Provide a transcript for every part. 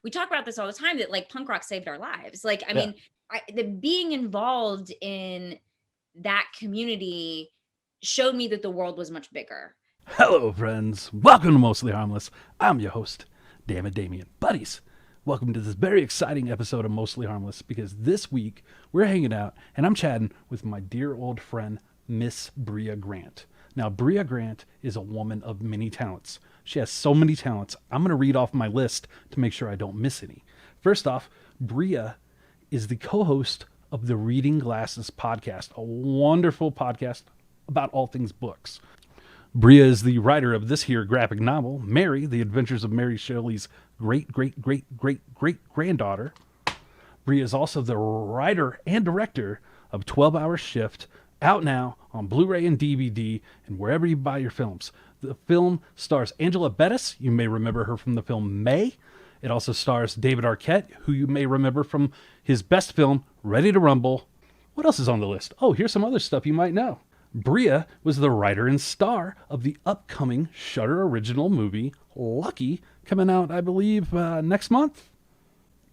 we talk about this all the time, that like punk rock saved our lives. Like, I Yeah. mean, the being involved in that community showed me that the world was much bigger. Hello, friends. Welcome to Mostly Harmless. I'm your host, Damn it, Damien. Buddies, welcome to this very exciting episode of Mostly Harmless, because this week we're hanging out and I'm chatting with my dear old friend, Miss BREA GRANT. Now, BREA GRANT is a woman of many talents. She has so many talents. I'm going to read off my list to make sure I don't miss any. First off, BREA is the co-host of the Reading Glasses podcast, a wonderful podcast about all things books. BREA is the writer of this here graphic novel, Mary, The Adventures of Mary Shelley's great-great-great-great-great-granddaughter. BREA is also the writer and director of 12-Hour Shift, out now on Blu-ray and DVD and wherever you buy your films. The film stars Angela Bettis. You may remember her from the film May. It also stars David Arquette, who you may remember from his best film, Ready to Rumble. What else is on the list? Oh, here's some other stuff you might know. BREA was the writer and star of the upcoming Shudder original movie, Lucky, coming out, I believe, next month.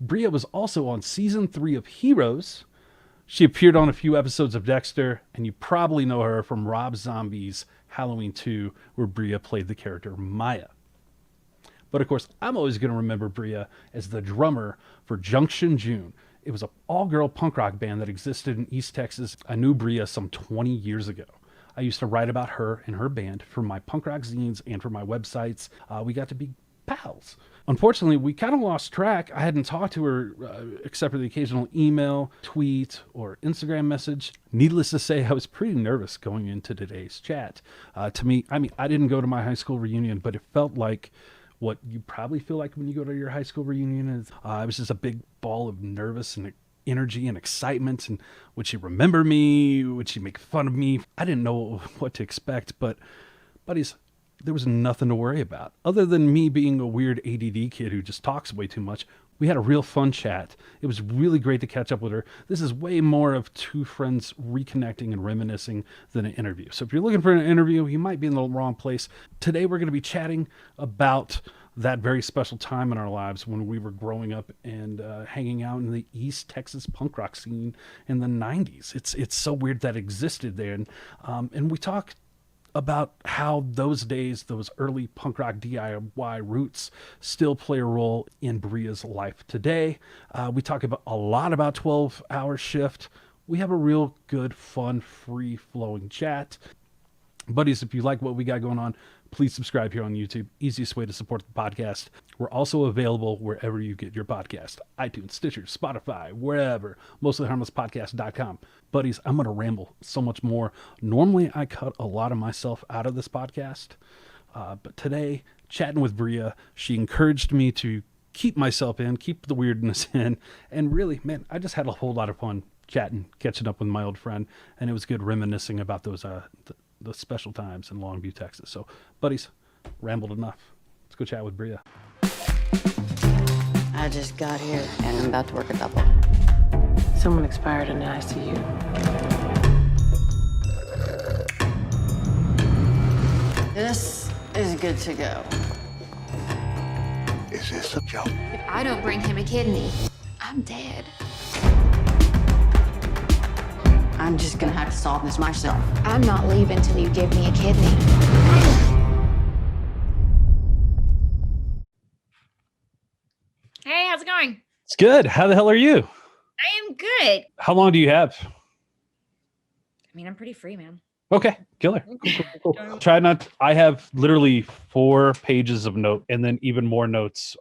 BREA was also on season 3 of Heroes. She appeared on a few episodes of Dexter, and you probably know her from Rob Zombie's Halloween 2, where BREA played the character Maya. But of course, I'm always going to remember BREA as the drummer for Junction June. It was an all-girl punk rock band that existed in East Texas. I knew BREA some 20 years ago. I used to write about her and her band for my punk rock zines and for my websites. We got to be pals. Unfortunately, we kind of lost track. I hadn't talked to her except for the occasional email, tweet, or Instagram message. Needless to say, I was pretty nervous going into today's chat. To me, I mean, I didn't go to my high school reunion, but it felt like what you probably feel like when you go to your high school reunion. Is it was just a big ball of nervous and energy and excitement. And would she remember me? Would she make fun of me? I didn't know what to expect, but buddies, there was nothing to worry about. Other than me being a weird ADD kid who just talks way too much, we had a real fun chat. It was really great to catch up with her. This is way more of two friends reconnecting and reminiscing than an interview. So if you're looking for an interview, you might be in the wrong place. Today we're going to be chatting about that very special time in our lives when we were growing up and hanging out in the East Texas punk rock scene in the 90s. It's so weird that existed there. And we talk about how those days, those early punk rock DIY roots still play a role in BREA's life today. We talk about a lot about 12-Hour Shift. We have a real good, fun, free-flowing chat. Buddies, if you like what we got going on, please subscribe here on YouTube. Easiest way to support the podcast. We're also available wherever you get your podcast. iTunes, Stitcher, Spotify, wherever. MostlyHarmlessPodcast.com. Buddies, I'm going to ramble so much more. Normally, I cut a lot of myself out of this podcast. But today, chatting with BREA, she encouraged me to keep myself in, keep the weirdness in. And really, man, I just had a whole lot of fun chatting, catching up with my old friend. And it was good reminiscing about those the special times in Longview, Texas. So, buddies, rambled enough. Let's go chat with BREA. I just got here and I'm about to work a double. Someone expired in the ICU. This is good to go. Is this a joke? If I don't bring him a kidney, I'm dead. I'm just gonna have to solve this myself. I'm not leaving till you give me a kidney. Hey, how's it going? It's good. How the hell are you? I am good. How long do you have? I mean, I'm pretty free, man. Okay, killer. Cool. Try not. I have literally 4 pages of note and then even more notes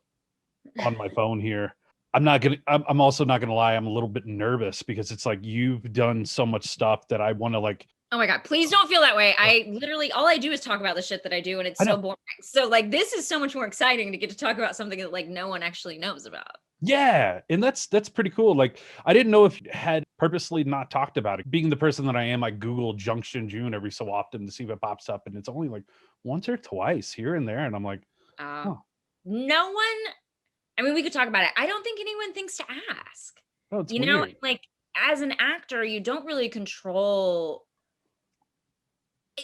on my phone here. I'm also not gonna lie. I'm a little bit nervous because it's like you've done so much stuff that I want to like. Oh my God, please don't feel that way. I literally, all I do is talk about the shit that I do, and it's so boring. So like, this is so much more exciting to get to talk about something that like no one actually knows about. Yeah, and that's pretty cool. Like, I didn't know if you had purposely not talked about it. Being the person that I am, I Google Junction June every so often to see what pops up, and it's only like once or twice here and there, and I'm like, no one. I mean, we could talk about it. I don't think anyone thinks to ask. Oh, it's you weird. know, like as an actor, you don't really control.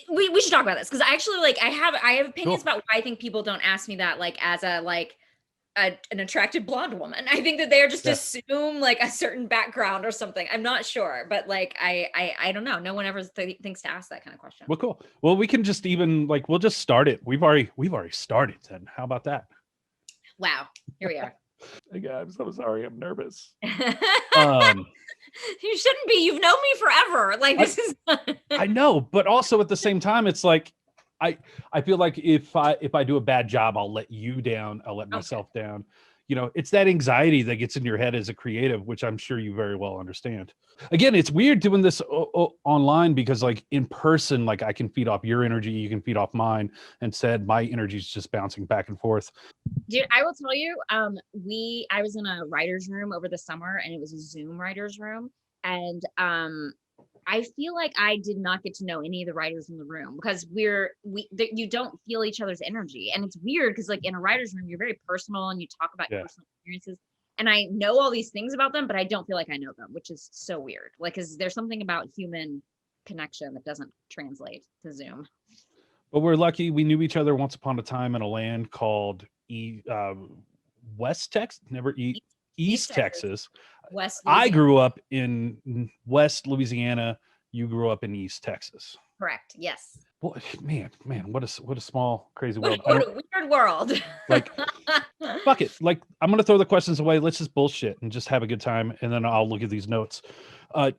We should talk about this because actually, like, I have opinions about why I think people don't ask me that, like, as a like an attractive blonde woman. I think that they just assume like a certain background or something. I'm not sure, but like I don't know. No one ever thinks to ask that kind of question. Well, cool. Well, we can just even like we'll just start it. We've already started. Then how about that? Wow, here we are. Hey guys, I'm so sorry. I'm nervous. You shouldn't be. You've known me forever. Like this is. I know, but also at the same time, it's like I feel like if I do a bad job, I'll let you down. I'll let myself down. You know, it's that anxiety that gets in your head as a creative, which I'm sure you very well understand. Again, it's weird doing this online because like in person, like I can feed off your energy, you can feed off mine, and said my energy is just bouncing back and forth. Dude, I will tell you, I was in a writer's room over the summer, and it was a Zoom writer's room. And I feel like I did not get to know any of the writers in the room because you don't feel each other's energy. And it's weird because like in a writer's room, you're very personal and you talk about your personal experiences. And I know all these things about them, but I don't feel like I know them, which is so weird. Like, cause there's something about human connection that doesn't translate to Zoom. But we're lucky. We knew each other once upon a time in a land called West Texas, East Texas. West I Louisiana. grew up in West Louisiana. You grew up in East Texas. Correct. Yes. Well, man, what a small, crazy world. What a weird world. Like, fuck it. Like, I'm gonna throw the questions away. Let's just bullshit and just have a good time, and then I'll look at these notes.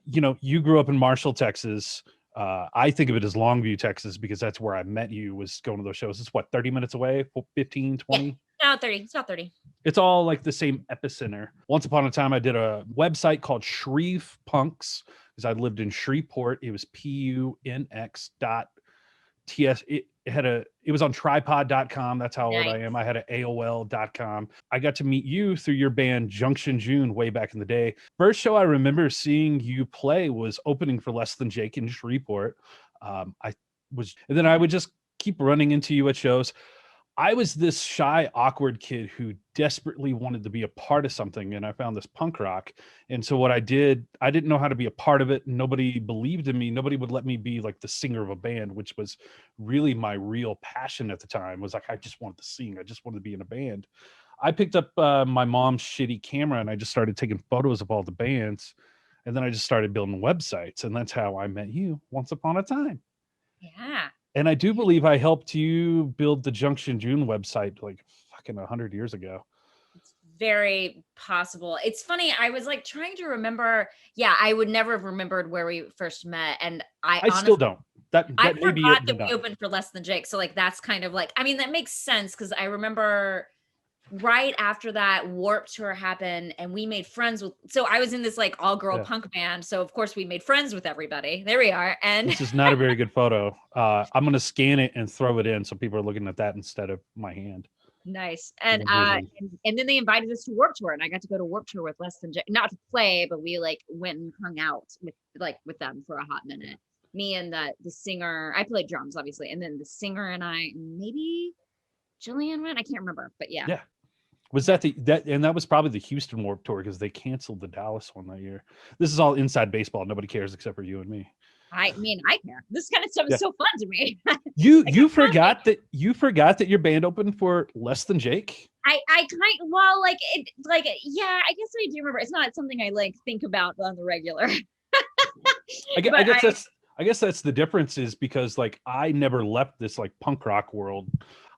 You know, you grew up in Marshall, Texas. I think of it as Longview, Texas, because that's where I met you. Was going to those shows. It's what, 30 minutes away, 15, 20. Yeah. No, 30. It's not 30. It's all like the same epicenter. Once upon a time, I did a website called Shreve Punks because I lived in Shreveport. It was punx.ts. It was on tripod.com. That's how old I am. I had an AOL.com. I got to meet you through your band Junction June way back in the day. First show I remember seeing you play was opening for Less Than Jake in Shreveport. And then I would just keep running into you at shows. I was this shy, awkward kid who desperately wanted to be a part of something, and I found this punk rock. And so what I did, I didn't know how to be a part of it. Nobody believed in me. Nobody would let me be like the singer of a band, which was really my real passion at the time. Was like, I just wanted to sing. I just wanted to be in a band. I picked up my mom's shitty camera, and I just started taking photos of all the bands. And then I just started building websites, and that's how I met you once upon a time. Yeah. And I do believe I helped you build the Junction June website like fucking 100 years ago. It's very possible. It's funny. I was like trying to remember. Yeah, I would never have remembered where we first met. And I honestly, still don't. That I may be forgot it, that we opened for Less Than Jake. So like, that's kind of like, I mean, that makes sense because I remember right after that Warped Tour happened and we made friends with, so I was in this like all girl punk band. So of course we made friends with everybody. There we are. And this is not a very good photo. I'm going to scan it and throw it in. So people are looking at that instead of my hand. Nice. And then they invited us to Warped Tour and I got to go to Warped Tour with Less Than Jake, not to play, but we like went and hung out with them for a hot minute. Me and the singer, I played drums obviously. And then the singer and I, maybe Jillian went, I can't remember, but yeah. Yeah. Was that that was probably the Houston Warped Tour because they canceled the Dallas one that year. This is all inside baseball. Nobody cares except for you and me. I mean, I care. This kind of stuff is so fun to me. You forgot that your band opened for Less Than Jake? I I guess I do remember. It's not something I like think about on the regular. I guess that's the difference is because like I never left this like punk rock world.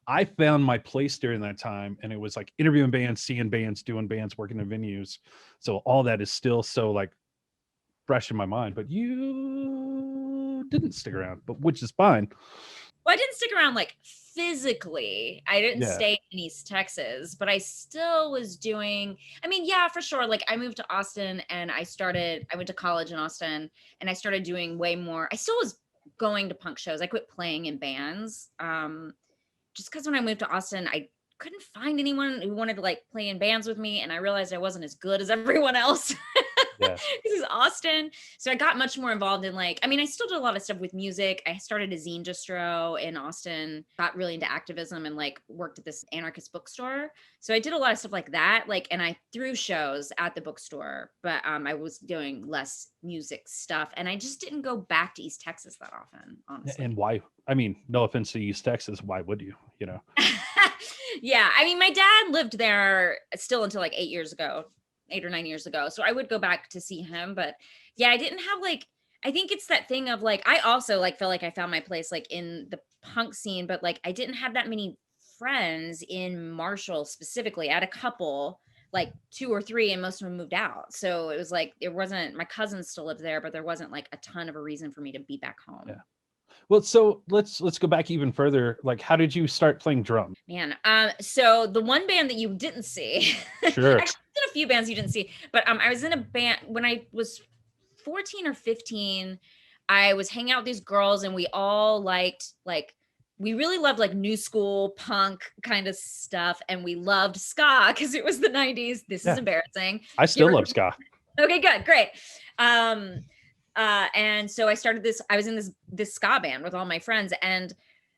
I found my place during that time, and it was like interviewing bands, seeing bands, doing bands, working in venues. So all that is still so like fresh in my mind. But you didn't stick around, but which is fine. Well, I didn't stick around like physically. I didn't stay in East Texas, but I still was doing, I mean, yeah, for sure. Like I moved to Austin and I went to college in Austin and I started doing way more. I still was going to punk shows. I quit playing in bands. Just because when I moved to Austin, I couldn't find anyone who wanted to like play in bands with me. And I realized I wasn't as good as everyone else. Yeah. This is Austin. So I got much more involved in like, I mean, I still do a lot of stuff with music. I started a zine distro in Austin, got really into activism and like worked at this anarchist bookstore. So I did a lot of stuff like that. Like, and I threw shows at the bookstore, but I was doing less music stuff. And I just didn't go back to East Texas that often, honestly. And why? I mean, no offense to East Texas. Why would you, you know? Yeah. I mean, my dad lived there still until like 8 or 9 years ago. So I would go back to see him. But yeah, I didn't have like, I think it's that thing of like, I also like feel like I found my place like in the punk scene, but like I didn't have that many friends in Marshall specifically. I had a couple, like 2 or 3, and most of them moved out. So it was like, it wasn't, my cousins still lived there, but there wasn't like a ton of a reason for me to be back home. Yeah. Well, so let's go back even further. Like, how did you start playing drums? Man, so the one band that you didn't see, Sure. actually, I did a few bands you didn't see, but I was in a band when I was 14 or 15. I was hanging out with these girls, and we all liked like we really loved like new school punk kind of stuff, and we loved ska because it was the 90s. This is embarrassing. I still love ska. Okay, good, great. And so I started this, I was in this ska band with all my friends, and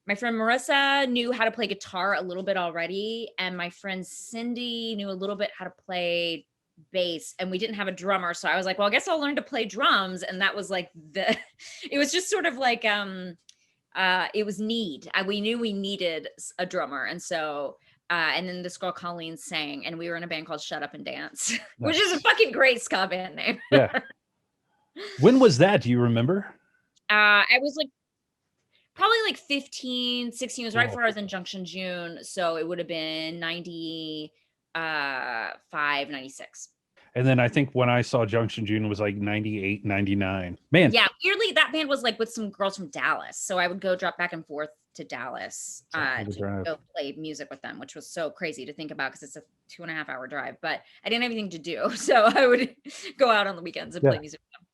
my friend Marissa knew how to play guitar a little bit already. And my friend Cindy knew a little bit how to play bass, and we didn't have a drummer. So I was like, well, I guess I'll learn to play drums. And that was like it was just sort of like, it was we knew we needed a drummer. And so, and then this girl Colleen sang, and we were in a band called Shut Up and Dance, which is a fucking great ska band name. Yeah. When was that? Do you remember? I was like probably like 15, 16. It was right before I was in Junction June. So it would have been 95, 96. And then I think when I saw Junction June was like 98, 99. Man. Yeah. Weirdly, that band was like with some girls from Dallas. So I would go drop back and forth to Dallas to go play music with them, which was so crazy to think about because it's a 2.5 hour drive, but I didn't have anything to do. So I would go out on the weekends and play music with them.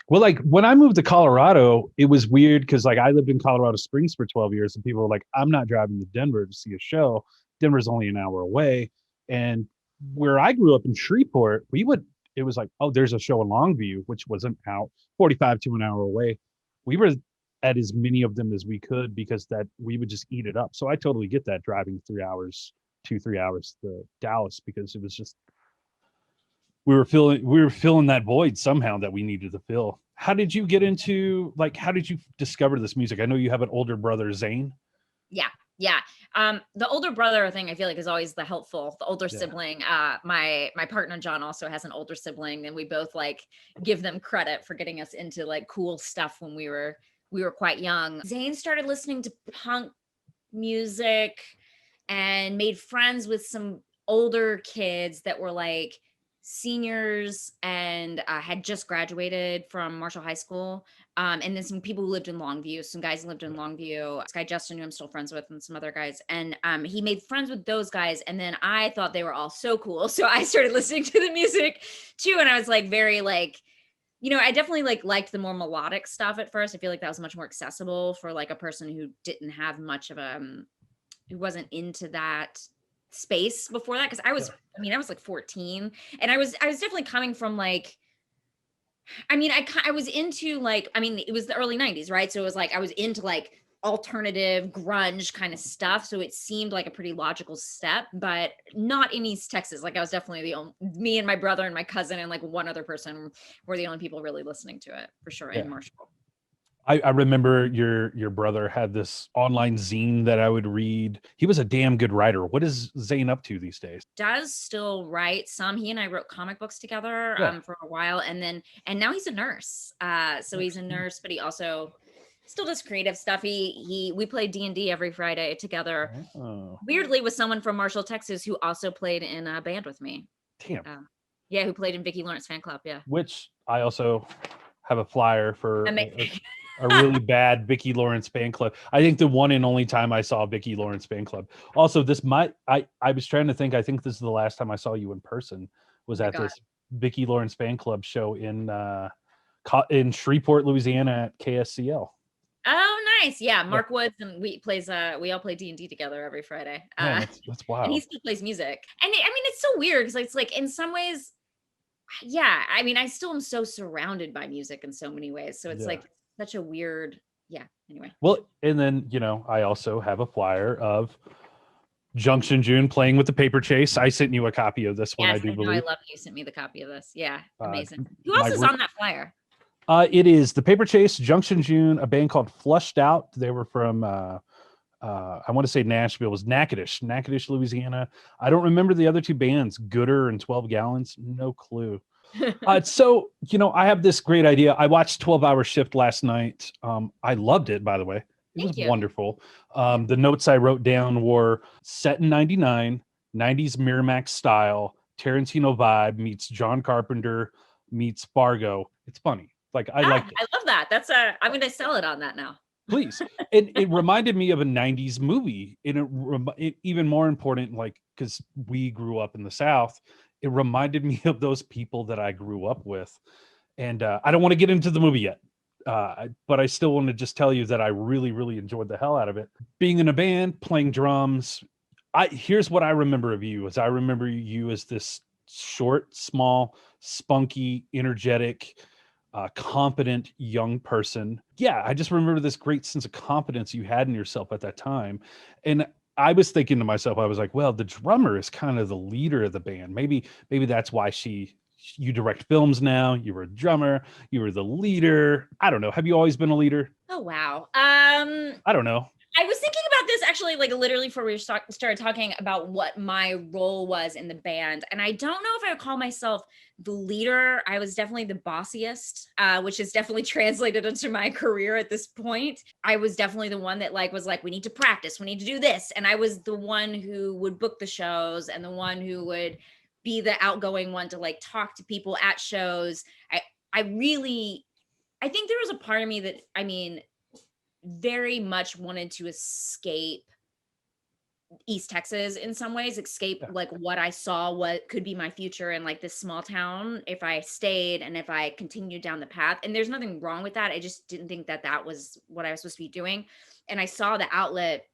Well, like when I moved to Colorado, it was weird because like I lived in Colorado Springs for 12 years, and people were like, I'm not driving to Denver to see a show. Denver's only an hour away. And where I grew up in Shreveport, it was like, oh, there's a show in Longview, which wasn't out 45 to an hour away. We were at as many of them as we could because that we would just eat it up. So I totally get that, driving 3 hours to Dallas, because it was just, we were filling that void somehow that we needed to fill. How did you get into, like, how did you discover this music? I know you have an older brother, Zane. Yeah. The older brother thing I feel like is always the older sibling. My partner John also has an older sibling, and we both like give them credit for getting us into like cool stuff when we were quite young. Zane started listening to punk music and made friends with some older kids that were like seniors and had just graduated from Marshall High School. And then some people who lived in Longview, some guys who lived in Longview, this guy Justin, who I'm still friends with, and some other guys. And he made friends with those guys. And then I thought they were all so cool. So I started listening to the music too. And I was like, very like, you know, I definitely like liked the more melodic stuff at first. I feel like that was much more accessible for like a person who didn't have much of who wasn't into that space before that. Cause I was like 14, and I was definitely coming from like, I was into like, it was the early 90s, right? So it was like, I was into like alternative grunge kind of stuff. So it seemed like a pretty logical step, but not in East Texas. Like I was definitely me and my brother and my cousin and like one other person were the only people really listening to it for sure in Marshall. I remember your brother had this online zine that I would read. He was a damn good writer. What is Zane up to these days? Does still write some. He and I wrote comic books together for a while, and now he's a nurse. So he's a nurse, but he also still does creative stuff. We played D&D every Friday together. Weirdly, with someone from Marshall, Texas, who also played in a band with me. Damn. Who played in Vicki Lawrence fan club. Yeah. Which I also have a flyer for. A really bad Vicki Lawrence fan club. I think the one and only time I saw Vicki Lawrence fan club. Also, I was trying to think. I think this is the last time I saw you in person. Was at this Vicki Lawrence fan club show in Shreveport, Louisiana at KSCL. Oh, nice. Yeah, Mark Woods and we all play D&D together every Friday. Yeah, that's wild. And he still plays music. And it's so weird because it's like in some ways yeah, I mean, I still am so surrounded by music in so many ways. So it's Yeah. like such a weird, yeah. Anyway. Well, and then, I also have a flyer of Junction June playing with the paper chase. I sent you a copy of this one, I Yes, do I know. I believe. love that you sent me the copy of this. Yeah, Uh, amazing. Who my else is room- on that flyer? It is the paper chase, Junction June, a band called Flushed Out. They were from, I want to say Nashville. It was Natchitoches, Louisiana. I don't remember the other two bands, Gooder and 12 Gallons. No clue. So, I have this great idea. I watched 12-Hour Shift last night. I loved it, by the way. It Thank was you. wonderful. The notes I wrote down were set in 99, 90s Miramax style, Tarantino vibe meets John Carpenter meets Fargo. It's funny. Like, I liked it. I love that. I'm going to sell it on that now. Please. It reminded me of a 90s movie. And it even more important, like, because we grew up in the South, it reminded me of those people that I grew up with. And I don't want to get into the movie yet, but I still want to just tell you that I really, really enjoyed the hell out of it. Being in a band, playing drums. Here's what I remember of you, is I remember you as this short, small, spunky, energetic, confident young person. Yeah, I just remember this great sense of confidence you had in yourself at that time. And I was thinking to myself, I was like, well, the drummer is kind of the leader of the band. Maybe that's why you direct films now. You were a drummer, you were the leader. I don't know. Have you always been a leader? Oh, wow. I don't know. I was thinking about this actually, like literally before we started talking about what my role was in the band. And I don't know if I would call myself the leader. I was definitely the bossiest, which is definitely translated into my career at this point. I was definitely the one that was like, we need to practice, we need to do this. And I was the one who would book the shows and the one who would be the outgoing one to like talk to people at shows. I think there was a part of me that, very much wanted to escape East Texas in some ways, escape like what I saw, what could be my future in like this small town if I stayed and if I continued down the path. And there's nothing wrong with that. I just didn't think that was what I was supposed to be doing. And I saw the outlet.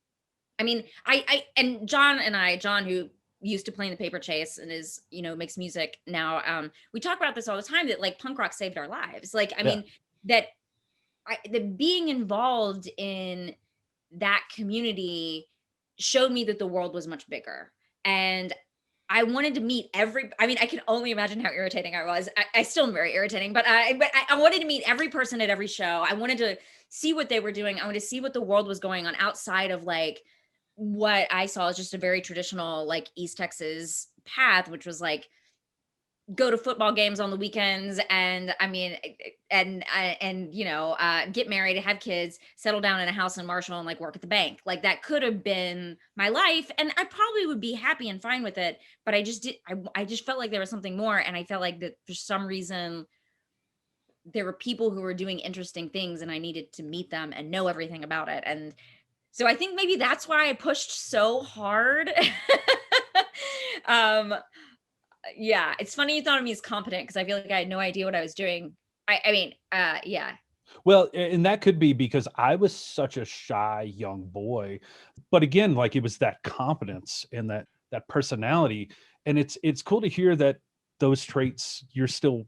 And John, who used to play in the paper chase and is, makes music now. We talk about this all the time, that like punk rock saved our lives. Like, that being involved in that community showed me that the world was much bigger. And I wanted to meet I can only imagine how irritating I was. I still am very irritating, but I wanted to meet every person at every show. I wanted to see what they were doing. I wanted to see what the world was going on outside of like what I saw as just a very traditional like East Texas path, which was like go to football games on the weekends and get married, have kids, settle down in a house in Marshall and like work at the bank. Like that could have been my life and I probably would be happy and fine with it. But I just felt like there was something more. And I felt like that for some reason there were people who were doing interesting things and I needed to meet them and know everything about it. And so I think maybe that's why I pushed so hard. Yeah, it's funny you thought of me as competent because I feel like I had no idea what I was doing. Yeah. Well, and that could be because I was such a shy young boy, but again, like it was that confidence and that personality, and it's cool to hear that those traits you're still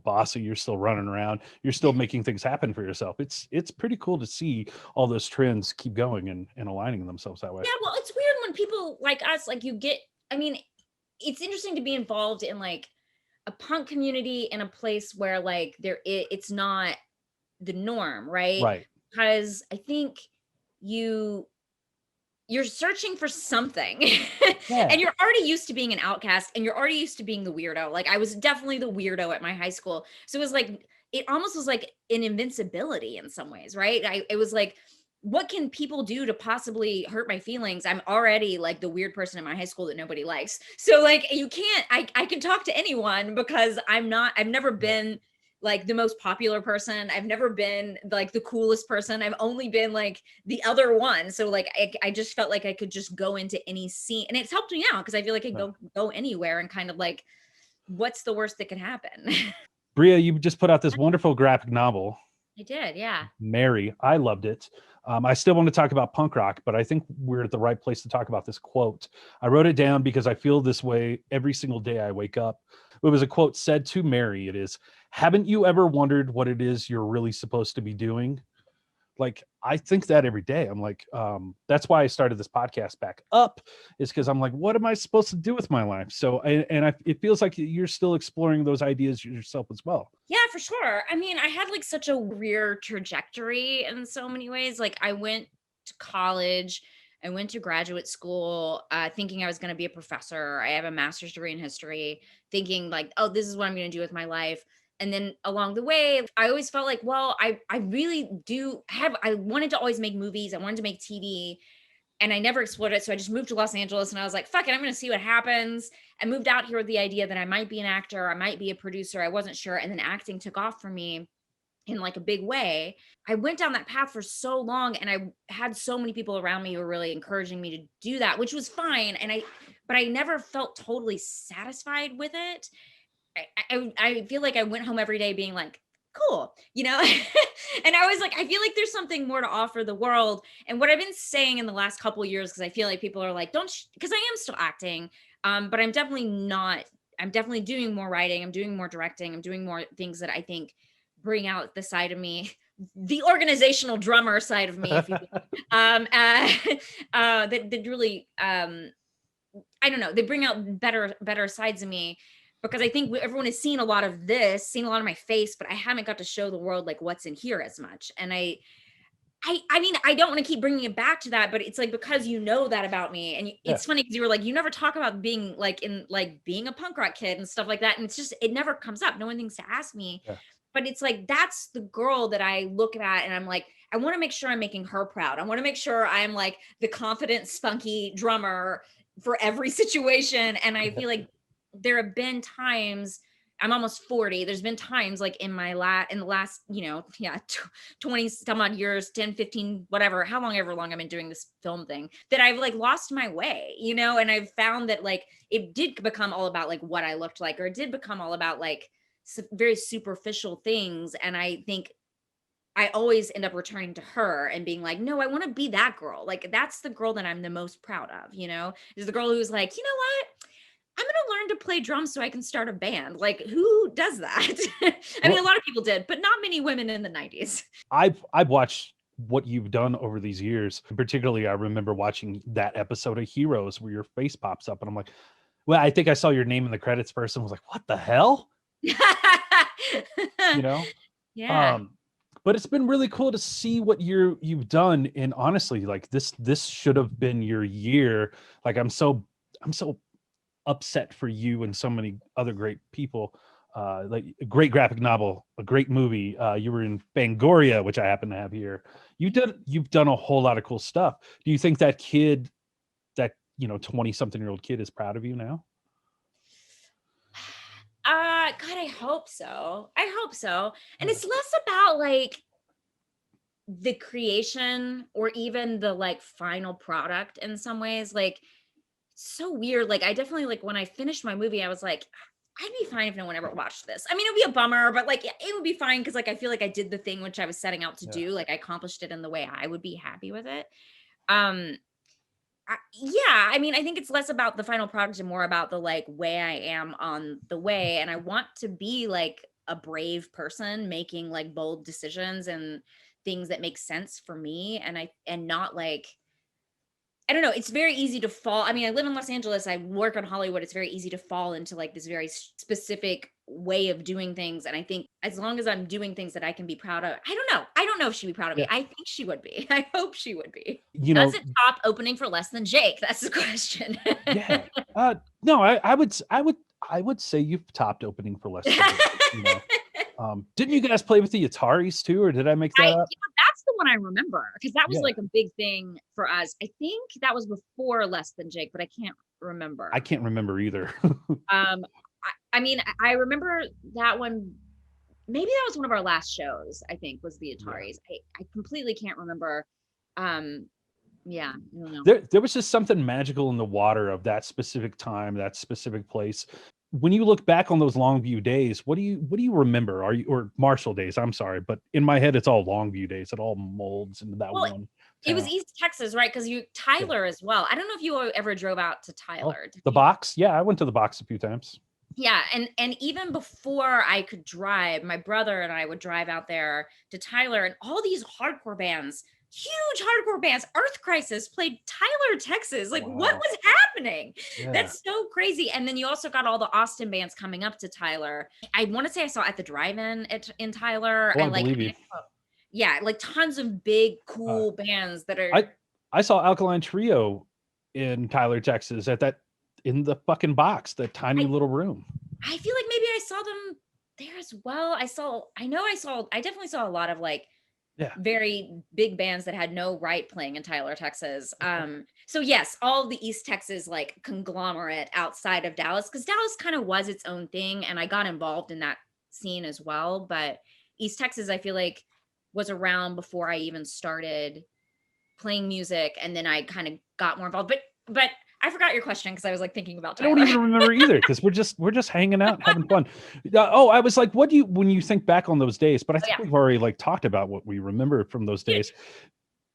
bossy, you're still running around, you're still making things happen for yourself. It's pretty cool to see all those trends keep going and aligning themselves that way. Yeah, well, it's weird when people like us, like it's interesting to be involved in like a punk community in a place where like it's not the norm, right? Right. Because I think you're searching for something. Yeah. And you're already used to being an outcast and you're already used to being the weirdo. Like I was definitely the weirdo at my high school. So it was like, it almost was like an invincibility in some ways, right? It was like, what can people do to possibly hurt my feelings? I'm already like the weird person in my high school that nobody likes. So like you can't, I can talk to anyone because I've never been like the most popular person. I've never been like the coolest person. I've only been like the other one. So like, I just felt like I could just go into any scene and it's helped me out because I feel like I can go anywhere and kind of like, what's the worst that could happen? Brea, you just put out this wonderful graphic novel. I did, yeah. Mary, I loved it. I still want to talk about punk rock, but I think we're at the right place to talk about this quote. I wrote it down because I feel this way every single day I wake up. It was a quote said to Mary. It is, haven't you ever wondered what it is you're really supposed to be doing? Like, I think that every day. I'm like, that's why I started this podcast back up, is because I'm like, what am I supposed to do with my life? So, it feels like you're still exploring those ideas yourself as well. Yeah, for sure. I mean, I had like such a weird trajectory in so many ways. Like, I went to college, I went to graduate school, thinking I was going to be a professor. I have a master's degree in history, thinking like, oh, this is what I'm going to do with my life. And then along the way, I always felt like, well, I really do I wanted to always make movies. I wanted to make TV, and I never explored it. So I just moved to Los Angeles, and I was like, fuck it, I'm going to see what happens. I moved out here with the idea that I might be an actor, I might be a producer. I wasn't sure. And then acting took off for me in like a big way. I went down that path for so long, and I had so many people around me who were really encouraging me to do that, which was fine. But I never felt totally satisfied with it. I feel like I went home every day being like, cool, and I was like, I feel like there's something more to offer the world. And what I've been saying in the last couple of years, because I feel like people are like, because I am still acting, but I'm definitely doing more writing, I'm doing more directing, I'm doing more things that I think bring out the side of me, the organizational drummer side of me, if you will. That really, I don't know, they bring out better sides of me. Because I think everyone has seen a lot of my face, but I haven't got to show the world like what's in here as much. And I mean, I don't want to keep bringing it back to that, but it's like, because you know that about me, and it's funny because you were like, you never talk about being like being a punk rock kid and stuff like that. And it's just, it never comes up. No one thinks to ask me, but it's like, that's the girl that I look at and I'm like, I want to make sure I'm making her proud. I want to make sure I'm like the confident, spunky drummer for every situation. And I feel like there have been times, I'm almost 40. There's been times like in the last, 20 some odd years, 10, 15, whatever, however long I've been doing this film thing, that I've like lost my way, and I've found that like, it did become all about like what I looked like, or it did become all about like very superficial things. And I think I always end up returning to her and being like, no, I want to be that girl. Like, that's the girl that I'm the most proud of, is the girl who's like, you know what? I'm going to learn to play drums so I can start a band. Like, who does that? I mean, a lot of people did, but not many women in the 90s. I've watched what you've done over these years. Particularly, I remember watching that episode of Heroes where your face pops up, and I'm like, well, I think I saw your name in the credits first and was like, what the hell? Yeah. But it's been really cool to see what you've done. And honestly, like this should have been your year. Like, I'm so upset for you and so many other great people. Like a great graphic novel, a great movie. You were in Fangoria, which I happen to have here. You've done a whole lot of cool stuff. Do you think that kid, that 20-something-year-old kid, is proud of you now? God, I hope so. And it's less about like the creation or even the like final product in some ways. Like, so weird. Like, I definitely, like, when I finished my movie, I was like, I'd be fine if no one ever watched this. I mean, it'd be a bummer, but like, it would be fine because like, I feel like I did the thing which I was setting out to do. Like, I accomplished it in the way I would be happy with it. I mean, I think it's less about the final product and more about the like way I am on the way. And I want to be like a brave person making like bold decisions and things that make sense for me. And not like, I don't know. It's very easy to fall. I mean, I live in Los Angeles. I work in Hollywood. It's very easy to fall into like this very specific way of doing things. And I think as long as I'm doing things that I can be proud of, I don't know if she'd be proud of me. I think she would be. I hope she would be. Does it top opening for less than Jake? That's the question. No, I would say you've topped opening for less than Jake. Didn't you guys play with the Ataris too, or did I make that up? That's the one I remember, because that was like a big thing for us. I think that was before Less Than Jake, but I can't remember. I can't remember either. I mean, I remember that one. Maybe that was one of our last shows, I think, was the Ataris. I completely can't remember. I don't know. There was just something magical in the water of that specific time, that specific place. When you look back on those Longview days, what do you remember? Or Marshall days? I'm sorry, but in my head, it's all Longview days. It all molds into that one. It was East Texas, right? Because Tyler as well. I don't know if you ever drove out to Tyler. The box. Yeah, I went to the box a few times. Yeah, and even before I could drive, my brother and I would drive out there to Tyler, and all these hardcore bands, huge hardcore bands, Earth Crisis played Tyler, Texas. Like, what was happening? Yeah. That's so crazy. And then you also got all the Austin bands coming up to Tyler. I want to say I saw at the drive-in in Tyler. Oh, I believe you. Yeah, like tons of big, cool bands that are. I saw Alkaline Trio in Tyler, Texas, in the fucking box, that tiny little room. I feel like maybe I saw them there as well. I definitely saw a lot of like very big bands that had no right playing in Tyler, Texas. So yes, all of the East Texas like conglomerate outside of Dallas, because Dallas kind of was its own thing, and I got involved in that scene as well. But East Texas, I feel like, was around before I even started playing music, and then I kind of got more involved. But I forgot your question because I was like thinking about Tyler. I don't even remember either, because we're just hanging out, having fun. I was like, what do you, when you think back on those days? But I think we've already like talked about what we remember from those days.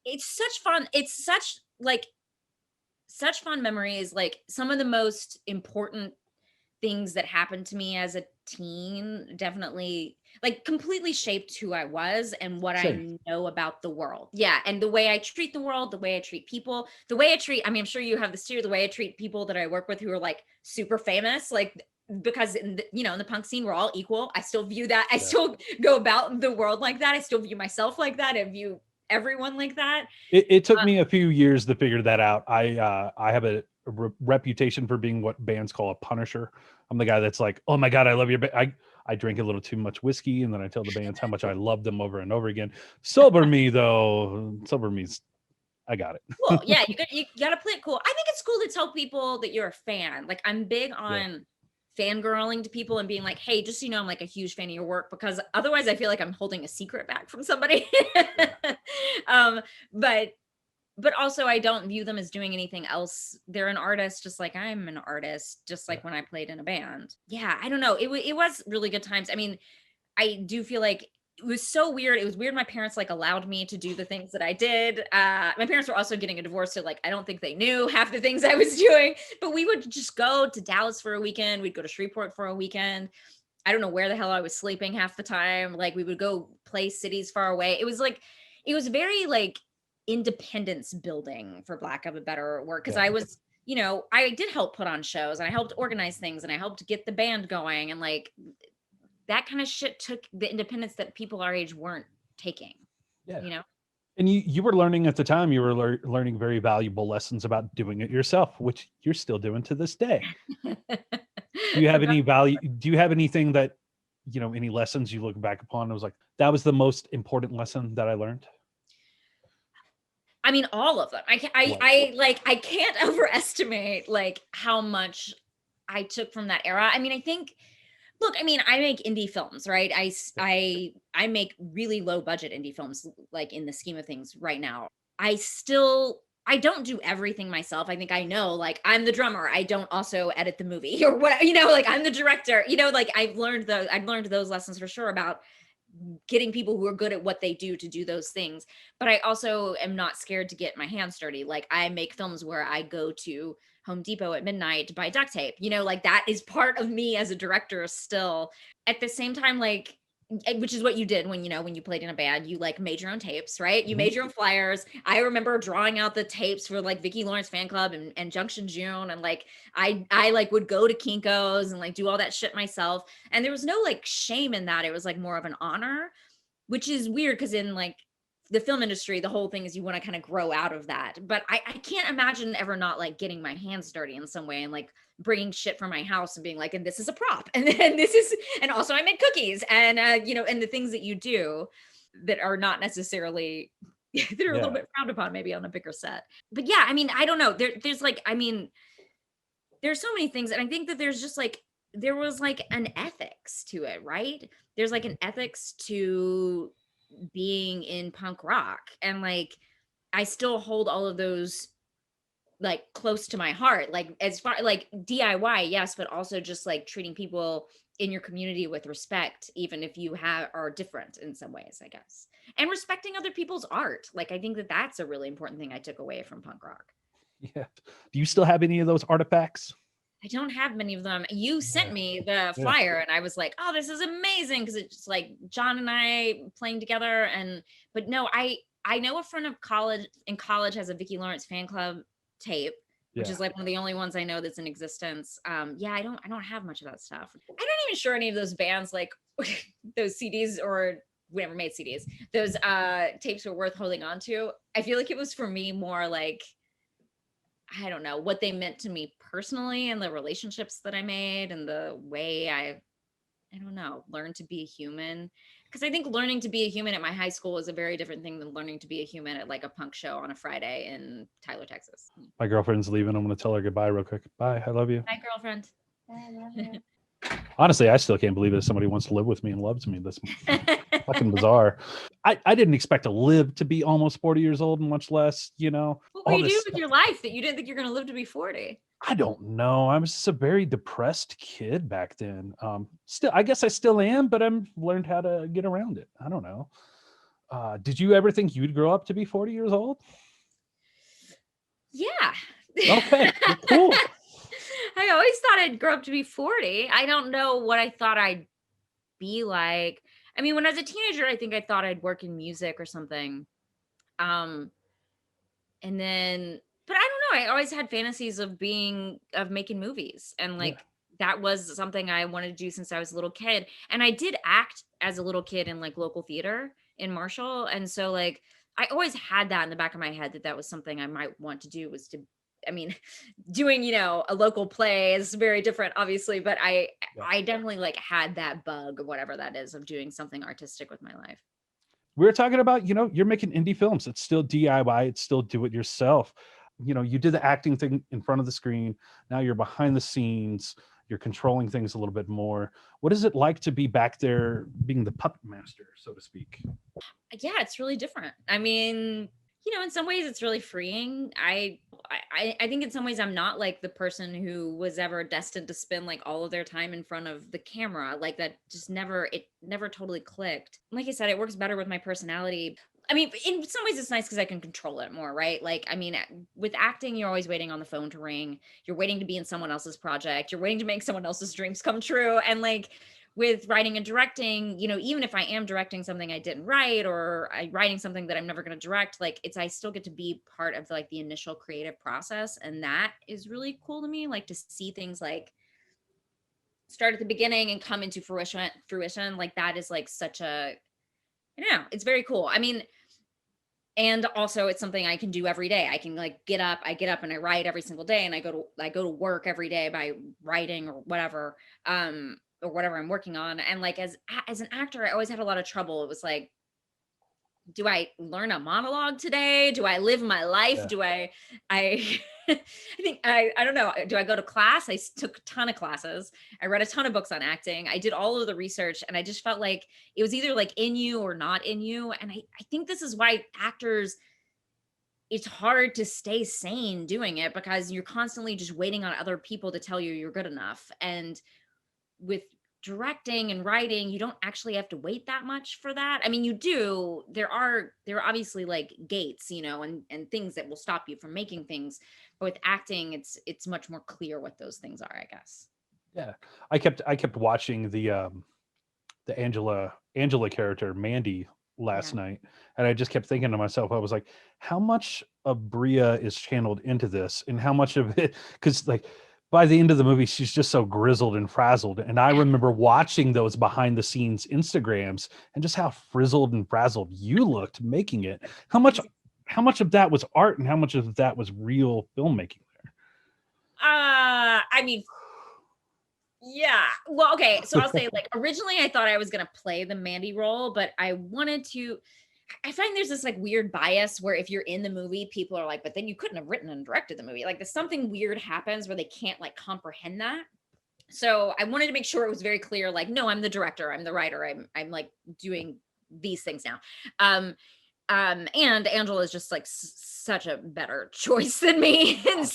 It's such fun. It's such fun memories. Like, some of the most important things that happened to me as a teen definitely like completely shaped who I was and what I know about the world. Yeah. And the way I treat the world, the way I treat people, the way I treat, I mean, I'm sure you have this too, the way I treat people that I work with who are like super famous, like, because in the punk scene, we're all equal. I still view that. I still go about the world like that. I still view myself like that. I view everyone like that. It took me a few years to figure that out. I have a reputation for being what bands call a punisher. I'm the guy that's like, oh my God, I love your band. I drink a little too much whiskey, and then I tell the bands how much I love them over and over again. Sober me though. Sober me's, I got it. Cool. Yeah, you gotta play it cool. I think it's cool to tell people that you're a fan. Like, I'm big on fangirling to people and being like, hey, just so you know, I'm like a huge fan of your work, because otherwise I feel like I'm holding a secret back from somebody. But also I don't view them as doing anything else. They're an artist, just like I'm an artist, just like when I played in a band. Yeah, I don't know. It was really good times. I mean, I do feel like it was so weird. It was weird. My parents like allowed me to do the things that I did. My parents were also getting a divorce, so like I don't think they knew half the things I was doing, but we would just go to Dallas for a weekend. We'd go to Shreveport for a weekend. I don't know where the hell I was sleeping half the time. Like, we would go play cities far away. It was very like independence building, for lack of a better word, because I was, I did help put on shows, and I helped organize things, and I helped get the band going, and like that kind of shit took the independence that people our age weren't taking. And you were learning at the time, you were learning very valuable lessons about doing it yourself, which you're still doing to this day. Do you have anything that, any lessons you look back upon and was like, that was the most important lesson that I learned? I mean, all of them. I can't overestimate like how much I took from that era. I mean, I make indie films, right? I make really low budget indie films, like, in the scheme of things right now. I don't do everything myself. I think I know, like, I'm the drummer. I don't also edit the movie or what, like, I'm the director, like I've learned those lessons for sure about getting people who are good at what they do to do those things. But I also am not scared to get my hands dirty. Like, I make films where I go to Home Depot at midnight to buy duct tape, like that is part of me as a director still. At the same time, like, which is what you did when you played in a band, you like made your own tapes, right? You made your own flyers. I remember drawing out the tapes for like Vicki Lawrence Fan Club and Junction June. And like, I like would go to Kinko's and like do all that shit myself. And there was no like shame in that. It was like more of an honor, which is weird, because in like the film industry, the whole thing is you want to kind of grow out of that. But I can't imagine ever not like getting my hands dirty in some way and like bringing shit from my house and being like, and this is a prop, and then and also I made cookies, and and the things that you do that are not necessarily that are a little bit frowned upon maybe on a bigger set. But yeah, I mean, I don't know. There's like, I mean, there's so many things, and I think that there was like an ethics to it, right? There's like an ethics to being in punk rock, and like I still hold all of those like close to my heart, like as far like DIY, yes, but also just like treating people in your community with respect, even if you are different in some ways, I guess, and respecting other people's art. Like I think that that's a really important thing I took away from punk rock. Yeah. Do you still have any of those artifacts? I don't have many of them. You sent me the flyer and I was like, oh, this is amazing, because it's like John and I playing together. But no, I know a friend of college has a Vicki Lawrence fan club tape, which is like one of the only ones I know that's in existence. Yeah, I don't have much of that stuff. I'm not even sure any of those bands, like those CDs, or we never made CDs, those tapes were worth holding on to. I feel like it was for me more like, I don't know, what they meant to me personally and the relationships that I made and the way I don't know, learned to be a human. Because I think learning to be a human at my high school is a very different thing than learning to be a human at like a punk show on a Friday in Tyler, Texas. My girlfriend's leaving. I'm going to tell her goodbye real quick. Bye. I love you. Bye, girlfriend. I love you. Honestly, I still can't believe that somebody wants to live with me and loves me. That's fucking bizarre. I didn't expect to live to be almost 40 years old, and much less, you know. What were you doing with your life that you didn't think you're going to live to be 40? I don't know. I was just a very depressed kid back then. Still, I guess I still am, but I'm learned how to get around it. I don't know. Did you ever think you'd grow up to be 40 years old? Yeah. Okay, cool. I always thought I'd grow up to be 40. I don't know what I thought I'd be like. I mean, when I was a teenager, I think I thought I'd work in music or something. And then, but I don't know. I always had fantasies of making movies. And like, that was something I wanted to do since I was a little kid. And I did act as a little kid in like local theater in Marshall. And so like, I always had that in the back of my head that was something I might want to do, was to, I mean, doing, you know, a local play is very different, obviously, but I definitely like had that bug or whatever that is of doing something artistic with my life. We were talking about, you know, you're making indie films. It's still DIY. It's still do it yourself. You know, you did the acting thing in front of the screen. Now you're behind the scenes. You're controlling things a little bit more. What is it like to be back there being the puppet master, so to speak? Yeah, it's really different. I mean, you know, in some ways it's really freeing. I think in some ways I'm not like the person who was ever destined to spend like all of their time in front of the camera. Like that just never totally clicked. Like I said, it works better with my personality. I mean, in some ways it's nice because I can control it more, right? Like, I mean, with acting, you're always waiting on the phone to ring. You're waiting to be in someone else's project. You're waiting to make someone else's dreams come true. And like, with writing and directing, you know, even if I am directing something I didn't write, or I'm writing something that I'm never going to direct, like I still get to be part of like the initial creative process. And that is really cool to me. Like to see things like start at the beginning and come into fruition. Like that is like such a, I don't know, it's very cool. I mean, and also it's something I can do every day. I can like I get up and I write every single day, and I go to work every day by writing or whatever. Or whatever I'm working on. And like, as an actor, I always had a lot of trouble. It was like, do I learn a monologue today? Do I live my life? Yeah. Do I think, I don't know. Do I go to class? I took a ton of classes. I read a ton of books on acting. I did all of the research, and I just felt like it was either like in you or not in you. And I think this is why actors, it's hard to stay sane doing it, because you're constantly just waiting on other people to tell you you're good enough. And with directing and writing, you don't actually have to wait that much for that. I mean, you do. There are obviously like gates, you know, and things that will stop you from making things. But with acting, it's much more clear what those things are, I guess. Yeah, I kept watching the Angela character Mandy last night, and I just kept thinking to myself, I was like, how much of Brea is channeled into this, and how much of it, because like, by the end of the movie, she's just so grizzled and frazzled. And I remember watching those behind the scenes Instagrams and just how frizzled and frazzled you looked making it. How much of that was art and how much of that was real filmmaking there? I mean, yeah. Well, okay. So I'll say, like, originally I thought I was going to play the Mandy role, but I find there's this like weird bias where if you're in the movie, people are like, but then you couldn't have written and directed the movie. Like there's something weird happens where they can't like comprehend that. So I wanted to make sure it was very clear, like, no, I'm the director, I'm the writer, I'm like doing these things now. And Angela is just like such a better choice than me, and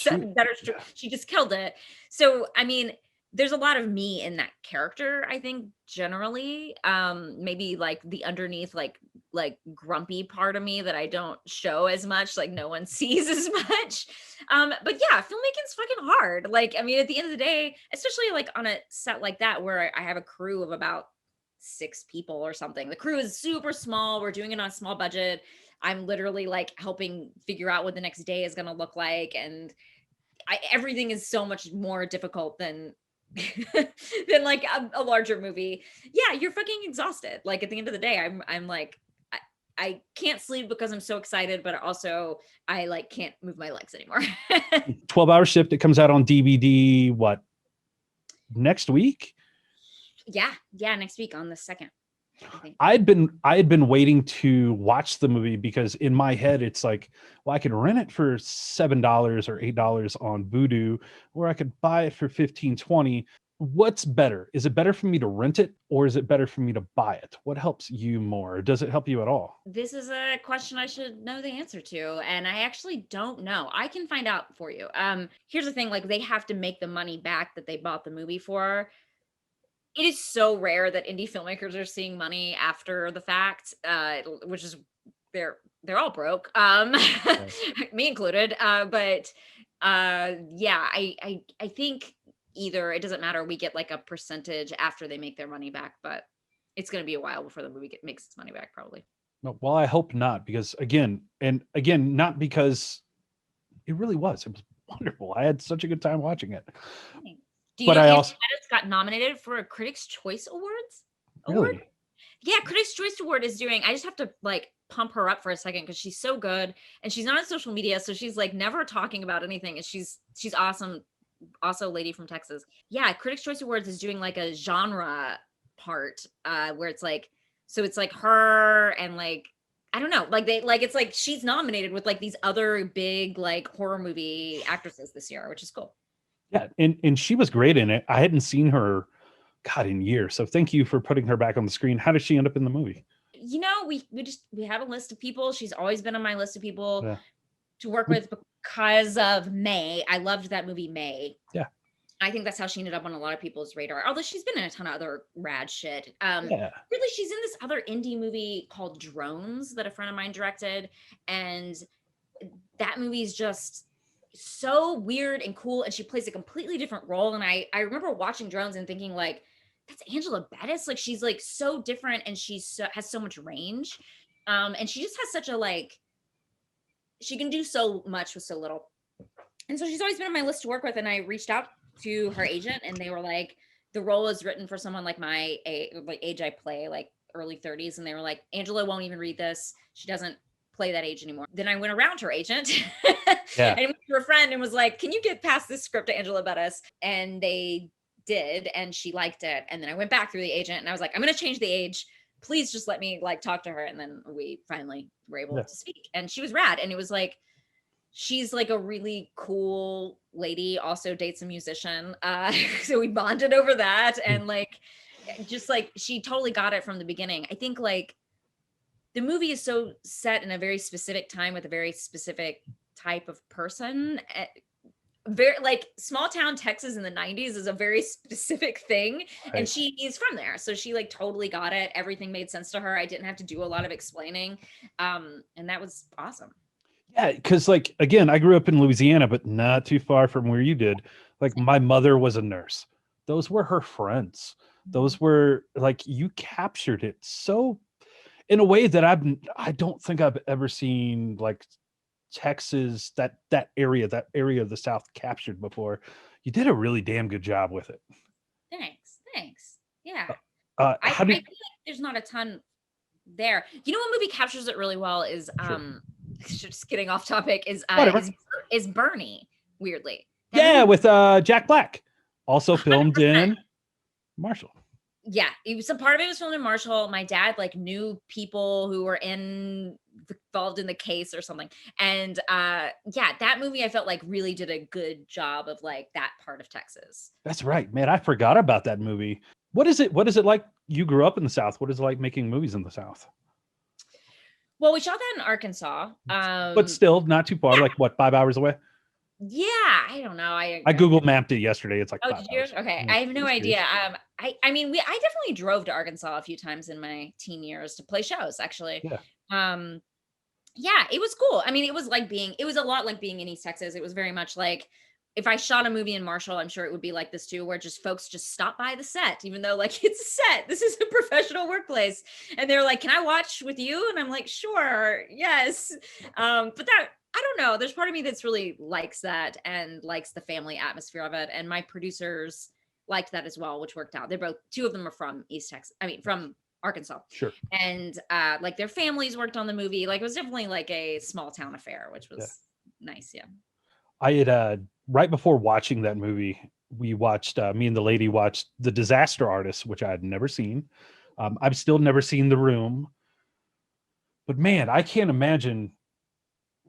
she just killed it. So I mean, there's a lot of me in that character, I think, generally. Maybe like the underneath like grumpy part of me that I don't show as much, like no one sees as much. But yeah, filmmaking's fucking hard. Like, I mean, at the end of the day, especially like on a set like that where I have a crew of about 6 people or something. The crew is super small. We're doing it on a small budget. I'm literally like helping figure out what the next day is going to look like, and everything is so much more difficult than than like a larger movie. Yeah, you're fucking exhausted. Like at the end of the day, I'm like I can't sleep because I'm so excited, but also I like can't move my legs anymore. 12-hour shift. It comes out on DVD. What, next week? Yeah, next week on the 2nd. I had been waiting to watch the movie because in my head it's like, well, I could rent it for $7 or $8 on Vudu, or I could buy it for $15-$20. What's better? Is it better for me to rent it, or is it better for me to buy it? What helps you more? Does it help you at all? This is a question I should know the answer to, and I actually don't know. I can find out for you. Here's the thing, like they have to make the money back that they bought the movie for. It is so rare that indie filmmakers are seeing money after the fact, which is they're all broke, me included. But yeah, I think either it doesn't matter. We get like a percentage after they make their money back, but it's going to be a while before the movie makes its money back, probably. Well, I hope not, because again, not because it really was. It was wonderful. I had such a good time watching it. Do you know Angeletta got nominated for a Critics' Choice Awards? Really? Yeah, Critics' Choice Award is doing. I just have to like pump her up for a second because she's so good, and she's not on social media, so she's like never talking about anything, and she's awesome. Also, lady from Texas. Yeah, Critics' Choice Awards is doing like a genre part where it's like, so it's like her and like I don't know, like it's like she's nominated with like these other big like horror movie actresses this year, which is cool. Yeah, and she was great in it. I hadn't seen her, God, in years. So thank you for putting her back on the screen. How did she end up in the movie? You know, we have a list of people. She's always been on my list of people to work with because of May. I loved that movie, May. Yeah. I think that's how she ended up on a lot of people's radar. Although she's been in a ton of other rad shit. Really, she's in this other indie movie called Drones that a friend of mine directed, and that movie is just so weird and cool, and she plays a completely different role. And I remember watching Drones and thinking like, that's Angela Bettis. Like she's like so different, and has so much range, and she just has such a like, she can do so much with so little. And so she's always been on my list to work with. And I reached out to her agent, and they were like, the role is written for someone like my age I play, like early 30s, and they were like, Angela won't even read this. She doesn't play that age anymore. Then I went around her agent and went to her friend and was like, can you get past this script to Angela Bettis? And they did, and she liked it. And then I went back through the agent and I was like, I'm going to change the age. Please just let me like talk to her. And then we finally were able to speak, and she was rad. And it was like, she's like a really cool lady, also dates a musician. So we bonded over that. And like, just like, she totally got it from the beginning. I think like, the movie is so set in a very specific time with a very specific type of person. Very like small town Texas in the 90s is a very specific thing. Right. And she is from there. So she like totally got it. Everything made sense to her. I didn't have to do a lot of explaining. And that was awesome. Yeah, because like, again, I grew up in Louisiana, but not too far from where you did. Like my mother was a nurse. Those were her friends. Those were like, you captured it so in a way that I don't think I've ever seen like Texas, that area of the South captured before. You did a really damn good job with it. Thanks. Yeah. I feel like there's not a ton there. You know what movie captures it really well is just getting off topic is Bernie, weirdly. With Jack Black. Also filmed 100%. In Marshall. Yeah, some part of it was filmed in Marshall. My dad like knew people who were involved in the case or something. And that movie I felt like really did a good job of like that part of Texas. That's right, man. I forgot about that movie. What is it like? You grew up in the South. What is it like making movies in the South? Well, we shot that in Arkansas. But still not too far, yeah. like what, 5 hours away? Yeah, I don't know. I Google mapped it yesterday. It's like Oh, 5 did you? hours. Okay. Yeah, I have no just idea. curious. I mean, I definitely drove to Arkansas a few times in my teen years to play shows, actually. Yeah. Yeah, it was cool. I mean, it was a lot like being in East Texas. It was very much like if I shot a movie in Marshall, I'm sure it would be like this too, where just folks just stop by the set, even though like it's a set. This is a professional workplace. And they're like, can I watch with you? And I'm like, sure, yes. But that, I don't know. There's part of me that's really likes that and likes the family atmosphere of it. And my producers liked that as well, which worked out. They're both, two of them are from East Texas. I mean, from Arkansas. Sure. And like their families worked on the movie. Like it was definitely like a small town affair, which was nice. Yeah. I had right before watching that movie, we watched me and the lady watched The Disaster Artist, which I had never seen. I've still never seen The Room. But man, I can't imagine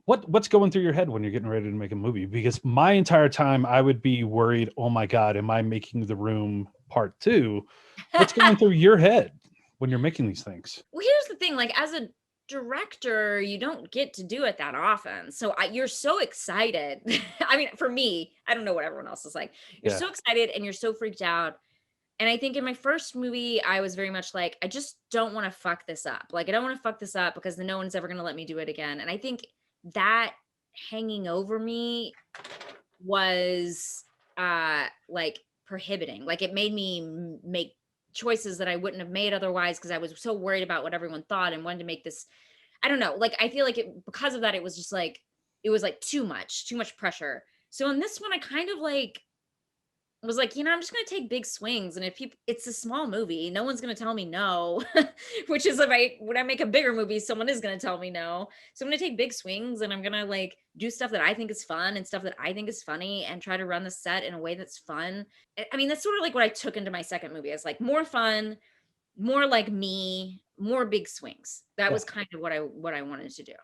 what's going through your head when you're getting ready to make a movie, because my entire time I would be worried, oh my God, am I making The Room Part 2? What's going through your head when you're making these things? Well, here's the thing, like as a director, you don't get to do it that often. So you're so excited. I mean, for me, I don't know what everyone else is like. You're so excited and you're so freaked out. And I think in my first movie, I was very much like, I just don't want to fuck this up. Like, I don't want to fuck this up because then no one's ever going to let me do it again. And I think that hanging over me was like prohibiting. Like it made me make choices that I wouldn't have made otherwise because I was so worried about what everyone thought and wanted to make this, I don't know, like I feel like because of that it was just like it was like too much pressure. So in this one I kind of like was like, I'm just going to take big swings, and if people, it's a small movie, no one's going to tell me no. Which is when I make a bigger movie, someone is going to tell me no. So I'm going to take big swings and I'm going to like do stuff that I think is fun and stuff that I think is funny and try to run the set in a way that's fun. I mean, that's sort of like what I took into my second movie. It's like more fun, more like me, more big swings. That was kind of what I wanted to do.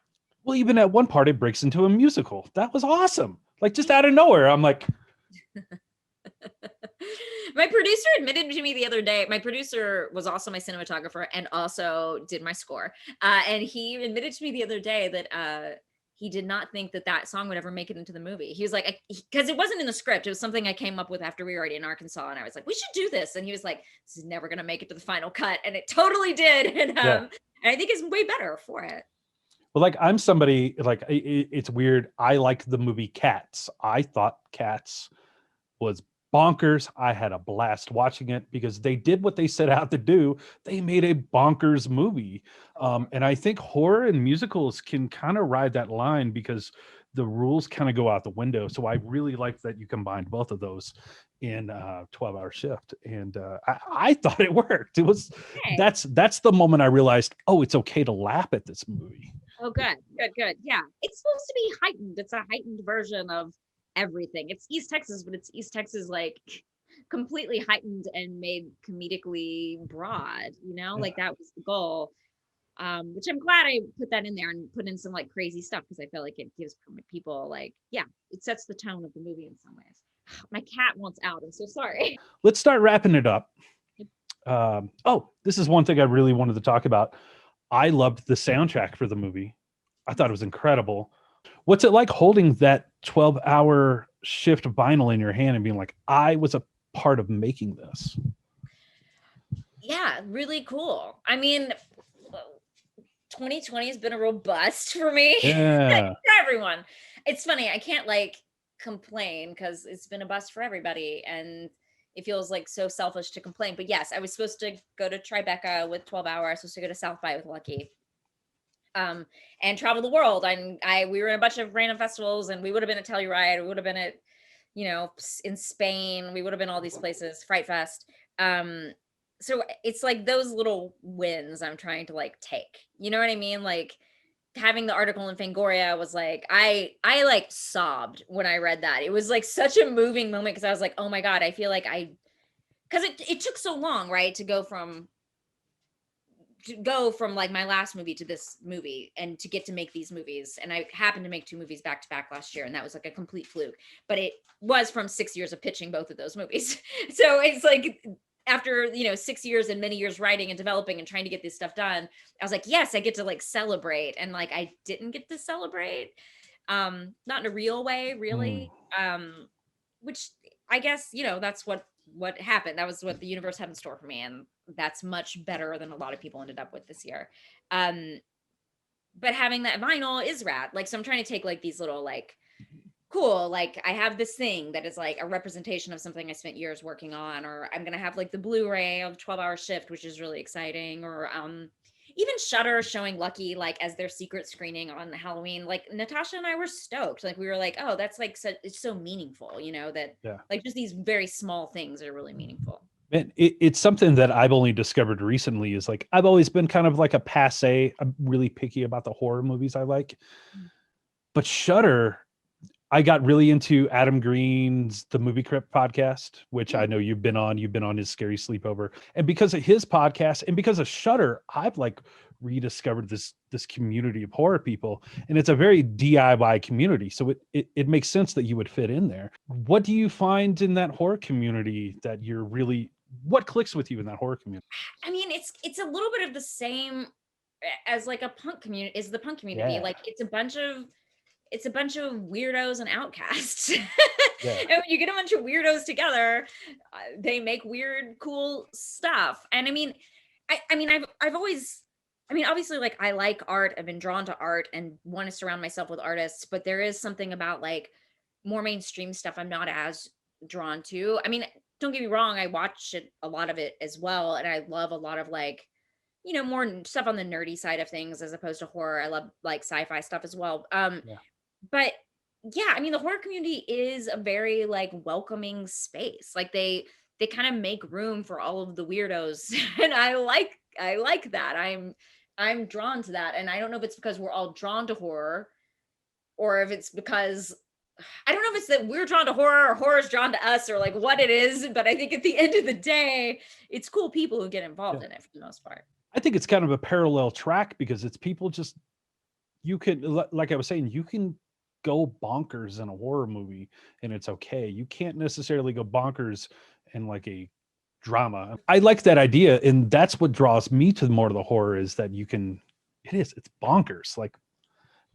Well, even at one part, it breaks into a musical. That was awesome. Like just out of nowhere. I'm like, my producer admitted to me the other day, my producer was also my cinematographer and also did my score. And he admitted to me the other day that he did not think that song would ever make it into the movie. He was like, because it wasn't in the script. It was something I came up with after we were already in Arkansas. And I was like, we should do this. And he was like, this is never going to make it to the final cut. And it totally did. And I think it's way better for it. Well, like I'm somebody like it's weird. I like the movie Cats. I thought Cats was bonkers. I had a blast watching it because they did what they set out to do. They made a bonkers movie. And I think horror and musicals can kind of ride that line because the rules kind of go out the window. So I really like that you combined both of those in 12-hour shift. And I thought it worked. It was, that's the moment I realized, oh, it's okay to laugh at this movie. Oh, good. Yeah. It's supposed to be heightened. It's a heightened version of everything. It's East Texas, but it's East Texas like completely heightened and made comedically broad, like that was the goal. Which I'm glad I put that in there and put in some like crazy stuff because I feel like it gives people like, it sets the tone of the movie in some ways. My cat wants out. I'm so sorry. Let's start wrapping it up. This is one thing I really wanted to talk about. I loved the soundtrack for the movie. I thought it was incredible. What's it like holding that 12-hour shift vinyl in your hand and being like, I was a part of making this? Yeah, really cool. I mean, 2020 has been a real bust for me. Yeah. For everyone. It's funny. I can't like complain because it's been a bust for everybody. And it feels like so selfish to complain. But yes, I was supposed to go to Tribeca with 12 Hour. I was supposed to go to South by with Lucky. And travel the world. We were in a bunch of random festivals, and we would have been at Telluride. We would have been at, in Spain. We would have been all these places, Fright Fest. So it's like those little wins I'm trying to like take. You know what I mean? Like having the article in Fangoria was like, I like sobbed when I read that. It was like such a moving moment because I was like, oh my God, I feel like because it took so long, right, to go from like my last movie to this movie and to get to make these movies. And I happened to make 2 movies back to back last year. And that was like a complete fluke, but it was from 6 years of pitching both of those movies. So it's like, after, 6 years and many years writing and developing and trying to get this stuff done, I was like, yes, I get to like celebrate. And like, I didn't get to celebrate, not in a real way, really. Which I guess, that's what happened. That was what the universe had in store for me. And that's much better than a lot of people ended up with this year. But having that vinyl is rad. Like, so I'm trying to take like these little like, cool, like I have this thing that is like a representation of something I spent years working on, or I'm gonna have like the Blu-ray of 12-hour shift, which is really exciting, or even Shudder showing Lucky like as their secret screening on Halloween. Like Natasha and I were stoked. Like we were like, oh, that's like it's so meaningful, that like just these very small things are really meaningful. And it's something that I've only discovered recently is like, I've always been kind of like a passe. I'm really picky about the horror movies I like, but Shudder, I got really into Adam Green's The Movie Crypt podcast, which I know you've been on his Scary Sleepover. And because of his podcast and because of Shudder, I've like rediscovered this community of horror people. And it's a very DIY community. So it makes sense that you would fit in there. What do you find in that horror community that what clicks with you in that horror community? I mean, it's a little bit of the same as like a punk community, is the punk community. Yeah. Like it's a bunch of weirdos and outcasts. And when you get a bunch of weirdos together, they make weird, cool stuff. And I mean, I've always, obviously, like I like art. I've been drawn to art and want to surround myself with artists, but there is something about like more mainstream stuff I'm not as drawn to. I mean, don't get me wrong, I watch a lot of it as well. And I love a lot of like, more stuff on the nerdy side of things as opposed to horror. I love like sci-fi stuff as well. But yeah, I mean, the horror community is a very like welcoming space. Like they kind of make room for all of the weirdos. And I like that. I'm drawn to that. And I don't know if it's because we're all drawn to horror or if it's because I don't know if it's that we're drawn to horror or horror's drawn to us or like what it is. But I think at the end of the day, it's cool people who get involved in it for the most part. I think it's kind of a parallel track because it's people just, you can, like I was saying, you can go bonkers in a horror movie and it's okay. You can't necessarily go bonkers in like a drama. I like that idea. And that's what draws me to more of the horror is that it's bonkers, like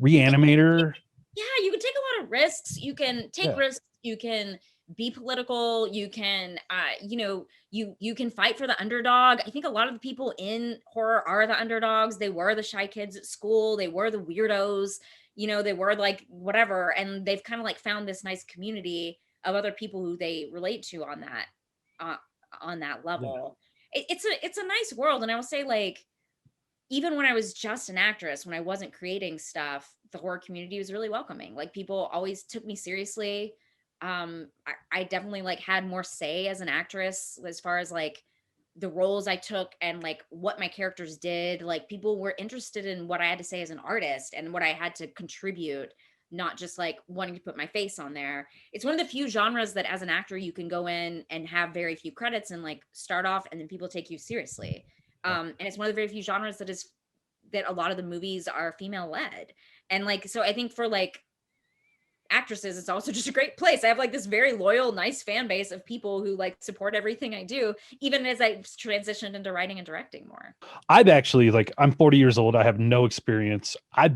Reanimator. Yeah, you can take a lot of risks. You can take risks. You can be political. You can, you can fight for the underdog. I think a lot of the people in horror are the underdogs. They were the shy kids at school. They were the weirdos. They were like whatever, and they've kind of like found this nice community of other people who they relate to on that level. Yeah. It's a nice world, and I will say like, even when I was just an actress, when I wasn't creating stuff, the horror community was really welcoming. Like people always took me seriously. I definitely like had more say as an actress as far as like the roles I took and like what my characters did. Like people were interested in what I had to say as an artist and what I had to contribute, not just like wanting to put my face on there. It's one of the few genres that as an actor you can go in and have very few credits and like start off and then people take you seriously. And it's one of the very few genres that a lot of the movies are female led. And like, so I think for like actresses, it's also just a great place. I have like this very loyal, nice fan base of people who like support everything I do, even as I transitioned into writing and directing more. I've actually I'm 40 years old. I have no experience. A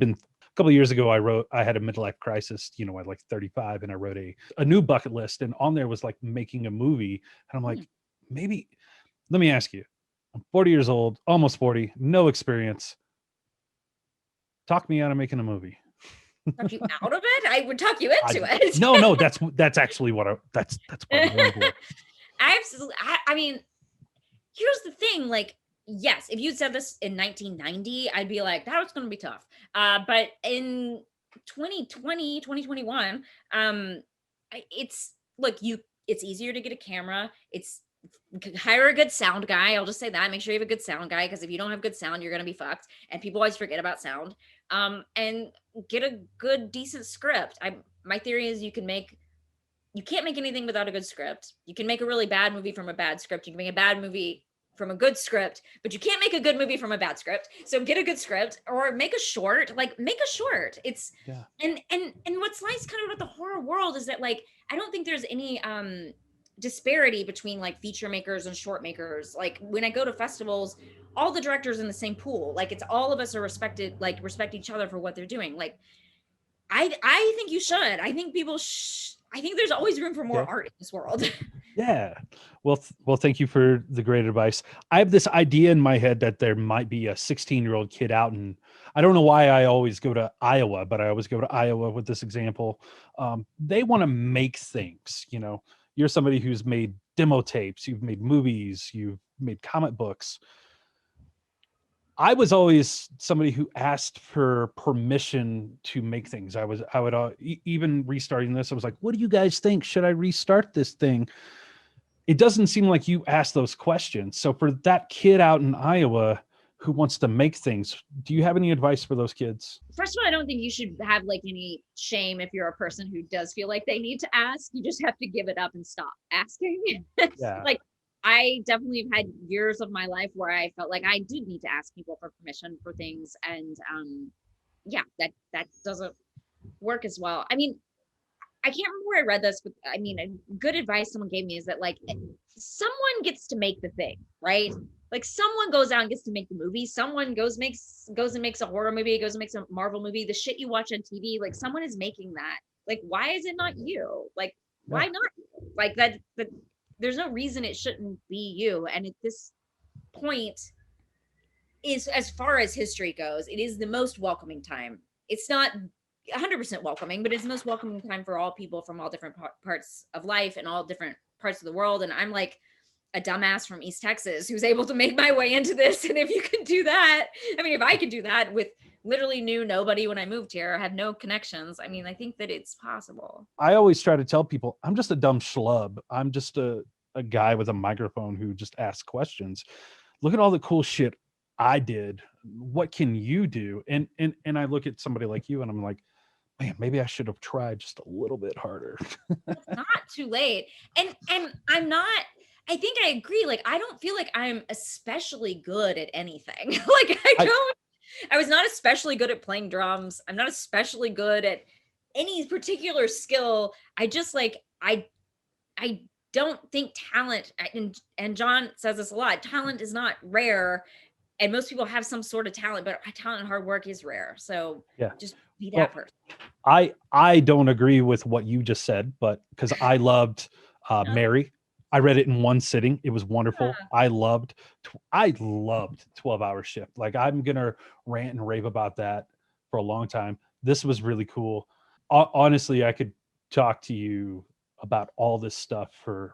couple of years ago, I had a midlife crisis, at like 35, and I wrote a new bucket list, and on there was like making a movie. And I'm like, maybe, let me ask you, I'm 40 years old, almost 40, no experience. Talk me out of making a movie. Talk you out of it? I would talk you into it. No, that's actually what that's what I'm going for. I mean, here's the thing, like, yes, if you'd said this in 1990, I'd be like, that was going to be tough. But in 2020, 2021, it's easier to get a camera. Hire a good sound guy. I'll just say that. Make sure you have a good sound guy, because if you don't have good sound, you're going to be fucked. And people always forget about sound. And get a good, decent script. My theory is you can't make anything without a good script. You can make a really bad movie from a bad script. You can make a bad movie from a good script, but you can't make a good movie from a bad script. So get a good script or make a short. And what's nice kind of about the horror world is that like, I don't think there's any disparity between like feature makers and short makers. Like when I go to festivals, all the directors in the same pool, like it's all of us are respected, like respect each other for what they're doing. Like I think you should. I think I think there's always room for more art in this world. Yeah. Well, thank you for the great advice. I have this idea in my head that there might be a 16-year-old kid out, and I don't know why I always go to Iowa, but I always go to Iowa with this example. They want to make things, you know. You're somebody who's made demo tapes, you've made movies, you've made comic books. I was always somebody who asked for permission to make things. I would even restarting this. I was like, what do you guys think? Should I restart this thing? It doesn't seem like you ask those questions. So for that kid out in Iowa who wants to make things, do you have any advice for those kids? First of all, I don't think you should have like any shame if you're a person who does feel like they need to ask. You just have to give it up and stop asking. Yeah. Like I definitely have had years of my life where I felt like I did need to ask people for permission for things. And yeah, that doesn't work as well. I mean, I can't remember where I read this, but I mean, a good advice someone gave me is that like someone gets to make the thing, right? Like someone goes out and gets to make the movie. Someone goes and makes a horror movie, goes and makes a Marvel movie, the shit you watch on TV, like someone is making that. Like, why is it not you? Like, why not you? Like that there's no reason it shouldn't be you. And at this point, is as far as history goes, it is the most welcoming time. It's not 100% welcoming, but it's the most welcoming time for all people from all different parts of life and all different parts of the world. And I'm like a dumbass from East Texas who's able to make my way into this. And if you can do that, I mean, if I could do that with literally knew nobody when I moved here, I had no connections. I mean, I think that it's possible. I always try to tell people I'm just a dumb schlub. I'm just a guy with a microphone who just asks questions. Look at all the cool shit I did. What can you do? And I look at somebody like you and I'm like, man, maybe I should have tried just a little bit harder. It's not too late. And I'm not, I think I agree. Like, I don't feel like I'm especially good at anything. Like I was not especially good at playing drums. I'm not especially good at any particular skill. I just like, I don't think talent, and John says this a lot, talent is not rare. And most people have some sort of talent, but talent and hard work is rare. So just be that person. I don't agree with what you just said, but because I loved Mary. I read it in one sitting. It was wonderful. Yeah. I loved 12-Hour Shift. Like I'm going to rant and rave about that for a long time. This was really cool. Honestly, I could talk to you about all this stuff for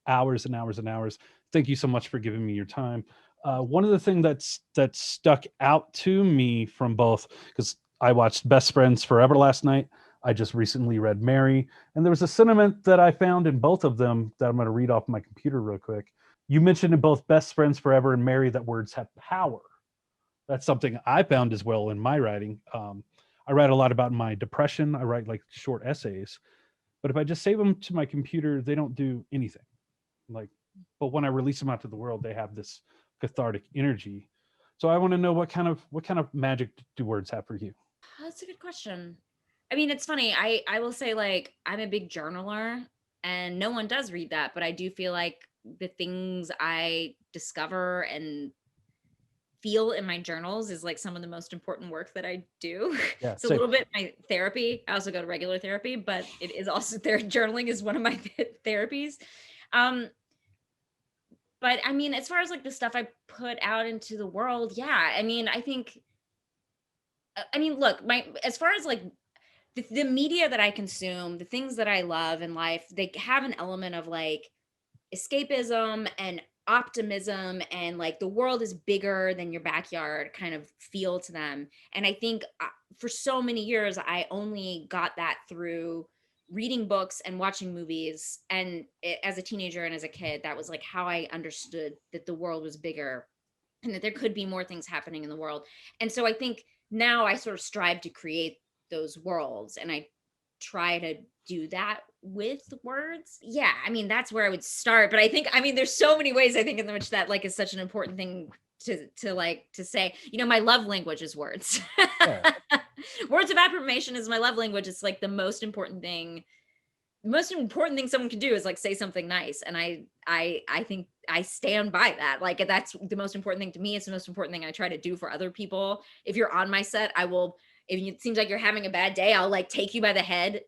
hours and hours and hours. Thank you so much for giving me your time. One of the things that stuck out to me from both, because I watched Best Friends Forever last night. I just recently read Mary, and there was a sentiment that I found in both of them that I'm going to read off my computer real quick. You mentioned in both Best Friends Forever and Mary that words have power. That's something I found as well in my writing. I write a lot about my depression. I write like short essays, but if I just save them to my computer, they don't do anything. But when I release them out to the world, they have this cathartic energy. So I want to know what kind of magic do words have for you? That's a good question. I mean, it's funny. I will say, like, I'm a big journaler and no one does read that, but I do feel like the things I discover and feel in my journals is like some of the most important work that I do. Yeah, it's a little bit my therapy. I also go to regular therapy, but it is also journaling is one of my therapies. But I mean, as far as like the stuff I put out into the world, yeah. I mean, look, as far as like the media that I consume, the things that I love in life, they have an element of like escapism and optimism and like the world is bigger than your backyard kind of feel to them. And I think for so many years, I only got that through reading books and watching movies. And as a teenager and as a kid, that was like how I understood that the world was bigger and that there could be more things happening in the world. And so I think now I sort of strive to create those worlds and I try to do that with words. Yeah, I mean, that's where I would start. But I think, I mean, there's so many ways I think in which that like is such an important thing to say, you know, my love language is words. Yeah. Words of affirmation is my love language. It's like the most important thing most important thing someone can do is like say something nice. And I think I stand by that. Like that's the most important thing to me. It's the most important thing I try to do for other people. If you're on my set, I will, if it seems like you're having a bad day, I'll like take you by the head,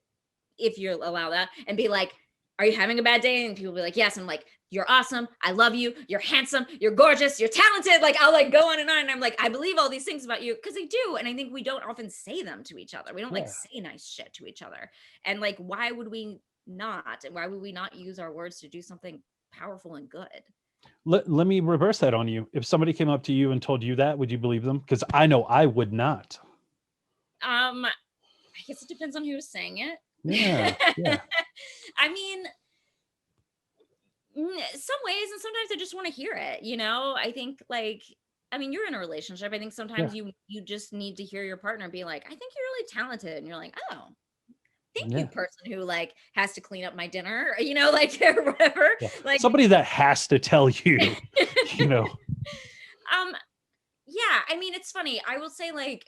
if you allow that, and be like, are you having a bad day? And people will be like, yes. I'm like, you're awesome. I love you. You're handsome. You're gorgeous. You're talented. Like, I'll like go on. And I'm like, I believe all these things about you, because I do. And I think we don't often say them to each other. We don't like say nice shit to each other. And like, why would we not? And why would we not use our words to do something powerful and good? Let me reverse that on you. If somebody came up to you and told you that, would you believe them? Because I know I would not. I guess it depends on who's saying it. Yeah. I mean, some ways, and sometimes I just want to hear it, you know. I think like, I mean, you're in a relationship. I think sometimes you just need to hear your partner be like, I think you're really talented. And you're like, oh, thank you, person who like has to clean up my dinner, you know, like or whatever. Like somebody that has to tell you, you know. Yeah, I mean, it's funny. I will say like,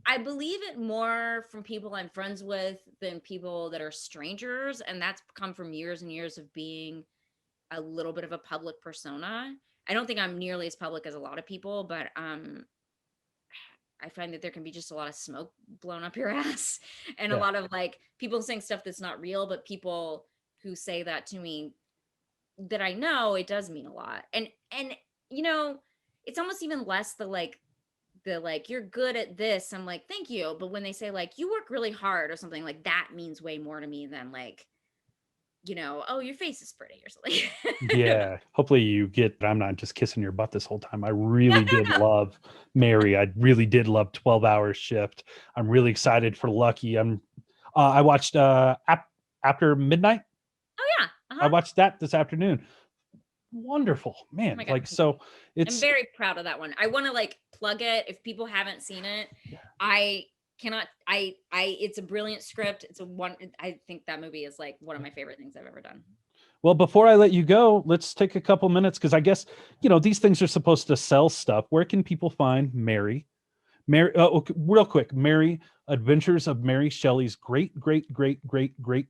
I believe it more from people I'm friends with than people that are strangers. And that's come from years and years of being a little bit of a public persona. I don't think I'm nearly as public as a lot of people, but I find that there can be just a lot of smoke blown up your ass and a lot of like people saying stuff that's not real, but people who say that to me that I know, it does mean a lot. And you know, it's almost even less the like you're good at this. I'm like, thank you. But when they say like you work really hard or something, like that means way more to me than like, you know, oh, your face is pretty or something. Yeah. Hopefully you get, I'm not just kissing your butt this whole time. I really did love Mary. I really did love 12-Hour Shift. I'm really excited for Lucky. I watched After Midnight. Oh yeah. I watched that this afternoon. Wonderful, man. Oh like, so it's, I'm very proud of that one. I want to like plug it. If people haven't seen it, it's a brilliant script. I think that movie is like one of my favorite things I've ever done. Well, before I let you go, let's take a couple minutes, because I guess, you know, these things are supposed to sell stuff. Where can people find Mary, okay, real quick, Mary, Adventures of Mary Shelley's great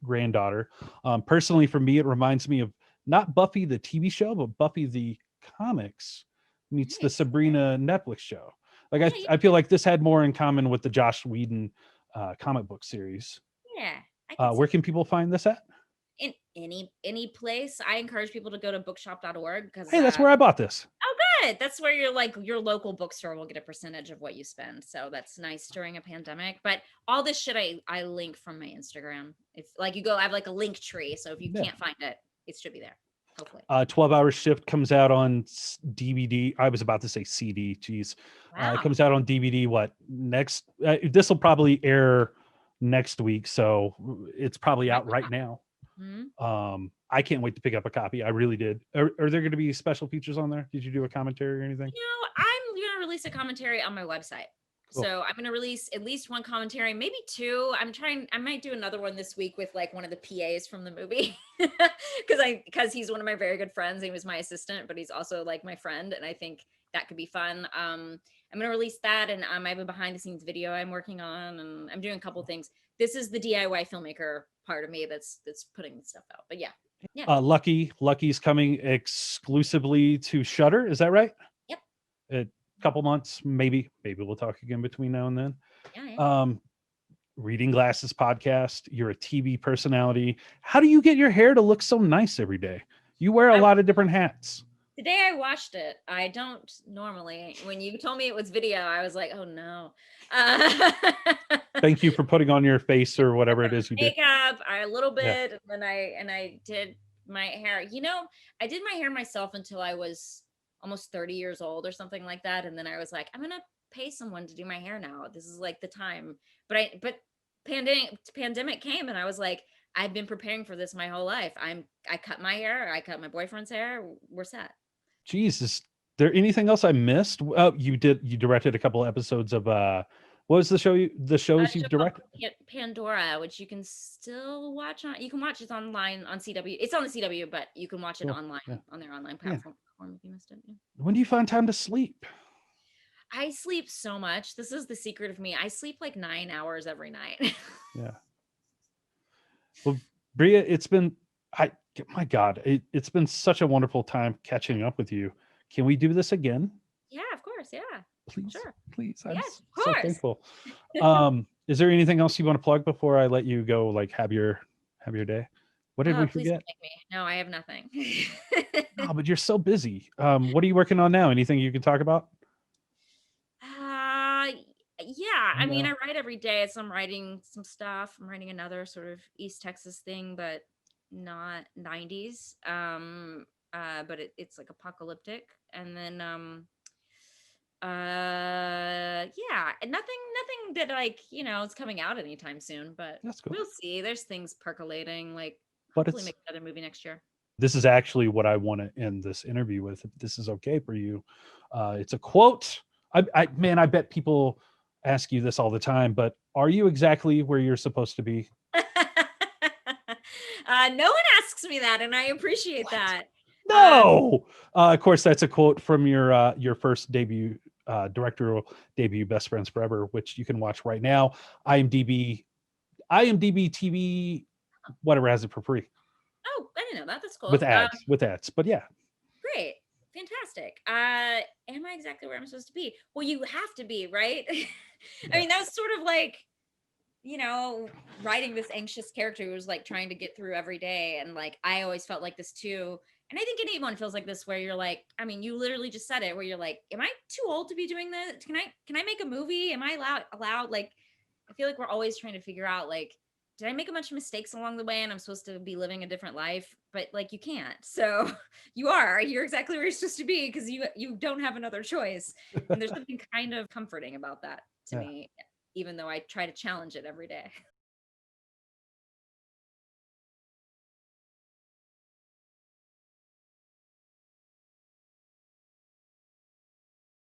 granddaughter. Personally, for me, it reminds me of not Buffy the TV show, but Buffy the comics meets the Sabrina Netflix show. Like I feel like this had more in common with the Joss Whedon comic book series. Yeah. Where can people find this at? In any place. I encourage people to go to bookshop.org because hey, that's where I bought this. Oh, good. That's where your local bookstore will get a percentage of what you spend. So that's nice during a pandemic. But all this shit I link from my Instagram. If like you go, I have like a link tree. So if you can't find it, it should be there. Hopefully. 12-Hour Shift comes out on DVD. I was about to say CD. Geez. Wow. It comes out on DVD. What next? This will probably air next week. So it's probably out right now. Mm-hmm. I can't wait to pick up a copy. I really did. Are there going to be special features on there? Did you do a commentary or anything? You know, I'm going to release a commentary on my website. Cool. So I'm going to release at least one commentary, maybe two. I might do another one this week with like one of the PAs from the movie because he's one of my very good friends. He was my assistant, but he's also like my friend. And I think that could be fun. I'm going to release that. And I have a behind the scenes video I'm working on, and I'm doing a couple things. This is the DIY filmmaker part of me that's putting stuff out. But yeah. Lucky's coming exclusively to Shudder. Is that right? Yep. A couple months, maybe we'll talk again between now and then. Yeah. Reading Glasses podcast. You're a TV personality. How do you get your hair to look so nice every day? You wear a lot of different hats. The day I watched it, I don't normally. When you told me it was video, I was like, oh no. Thank you for putting on your face or whatever it is you did. Makeup, a little bit, and then I did my hair. You know, I did my hair myself until I was almost 30 years old or something like that, and then I was like, I'm gonna pay someone to do my hair now. This is like the time. But pandemic came, and I was like, I've been preparing for this my whole life. I cut my hair. I cut my boyfriend's hair. We're set. Jeez, is there anything else I missed? You directed a couple episodes of what was the shows you directed? Pandora, which you can still watch on. You can watch it online on CW. It's on the CW, but you can watch it online on their online platform if you missed it. Yeah. When do you find time to sleep? I sleep so much. This is the secret of me. I sleep like 9 hours every night. Yeah. Well, Bria, it's been, my God, it's been such a wonderful time catching up with you. Can we do this again? Yeah, of course. Yeah. Please, Sure. please. I'm Yes, of so course. thankful. Is there anything else you want to plug before I let you go? Like have your day? What did we Please don't forget? make me. No, I have nothing. No, but you're so busy. What are you working on now? Anything you can talk about? Yeah, I mean, No. I write every day, so I'm writing some stuff. I'm writing another sort of East Texas thing, but not 90s. But it's like apocalyptic. And then yeah, and nothing that like, is coming out anytime soon, but That's cool. we'll see. There's things percolating, like But hopefully it's make another movie next year. this is actually what I want to end this interview with. If this is okay for you. It's a quote. Man, I bet people ask you this all the time, but are you exactly where you're supposed to be? No one asks me that, and I appreciate that. No. Of course, that's a quote from your first debut, directorial debut, Best Friends Forever, which you can watch right now. IMDb TV, whatever, has it for free Oh, I didn't know that. That's cool. with ads. But yeah, Great. Fantastic. Am I exactly where I'm supposed to be? Well, you have to be, right? I mean, that was sort of like, writing this anxious character who was like trying to get through every day. And like, I always felt like this too. And I think anyone feels like this, where you're like, I mean, you literally just said it, where you're like, am I too old to be doing this? Can I make a movie? Am I allowed? Like, I feel like we're always trying to figure out, like, did I make a bunch of mistakes along the way and I'm supposed to be living a different life? But like, you can't. So you're exactly where you're supposed to be, because you don't have another choice. And there's something kind of comforting about that to me, even though I try to challenge it every day.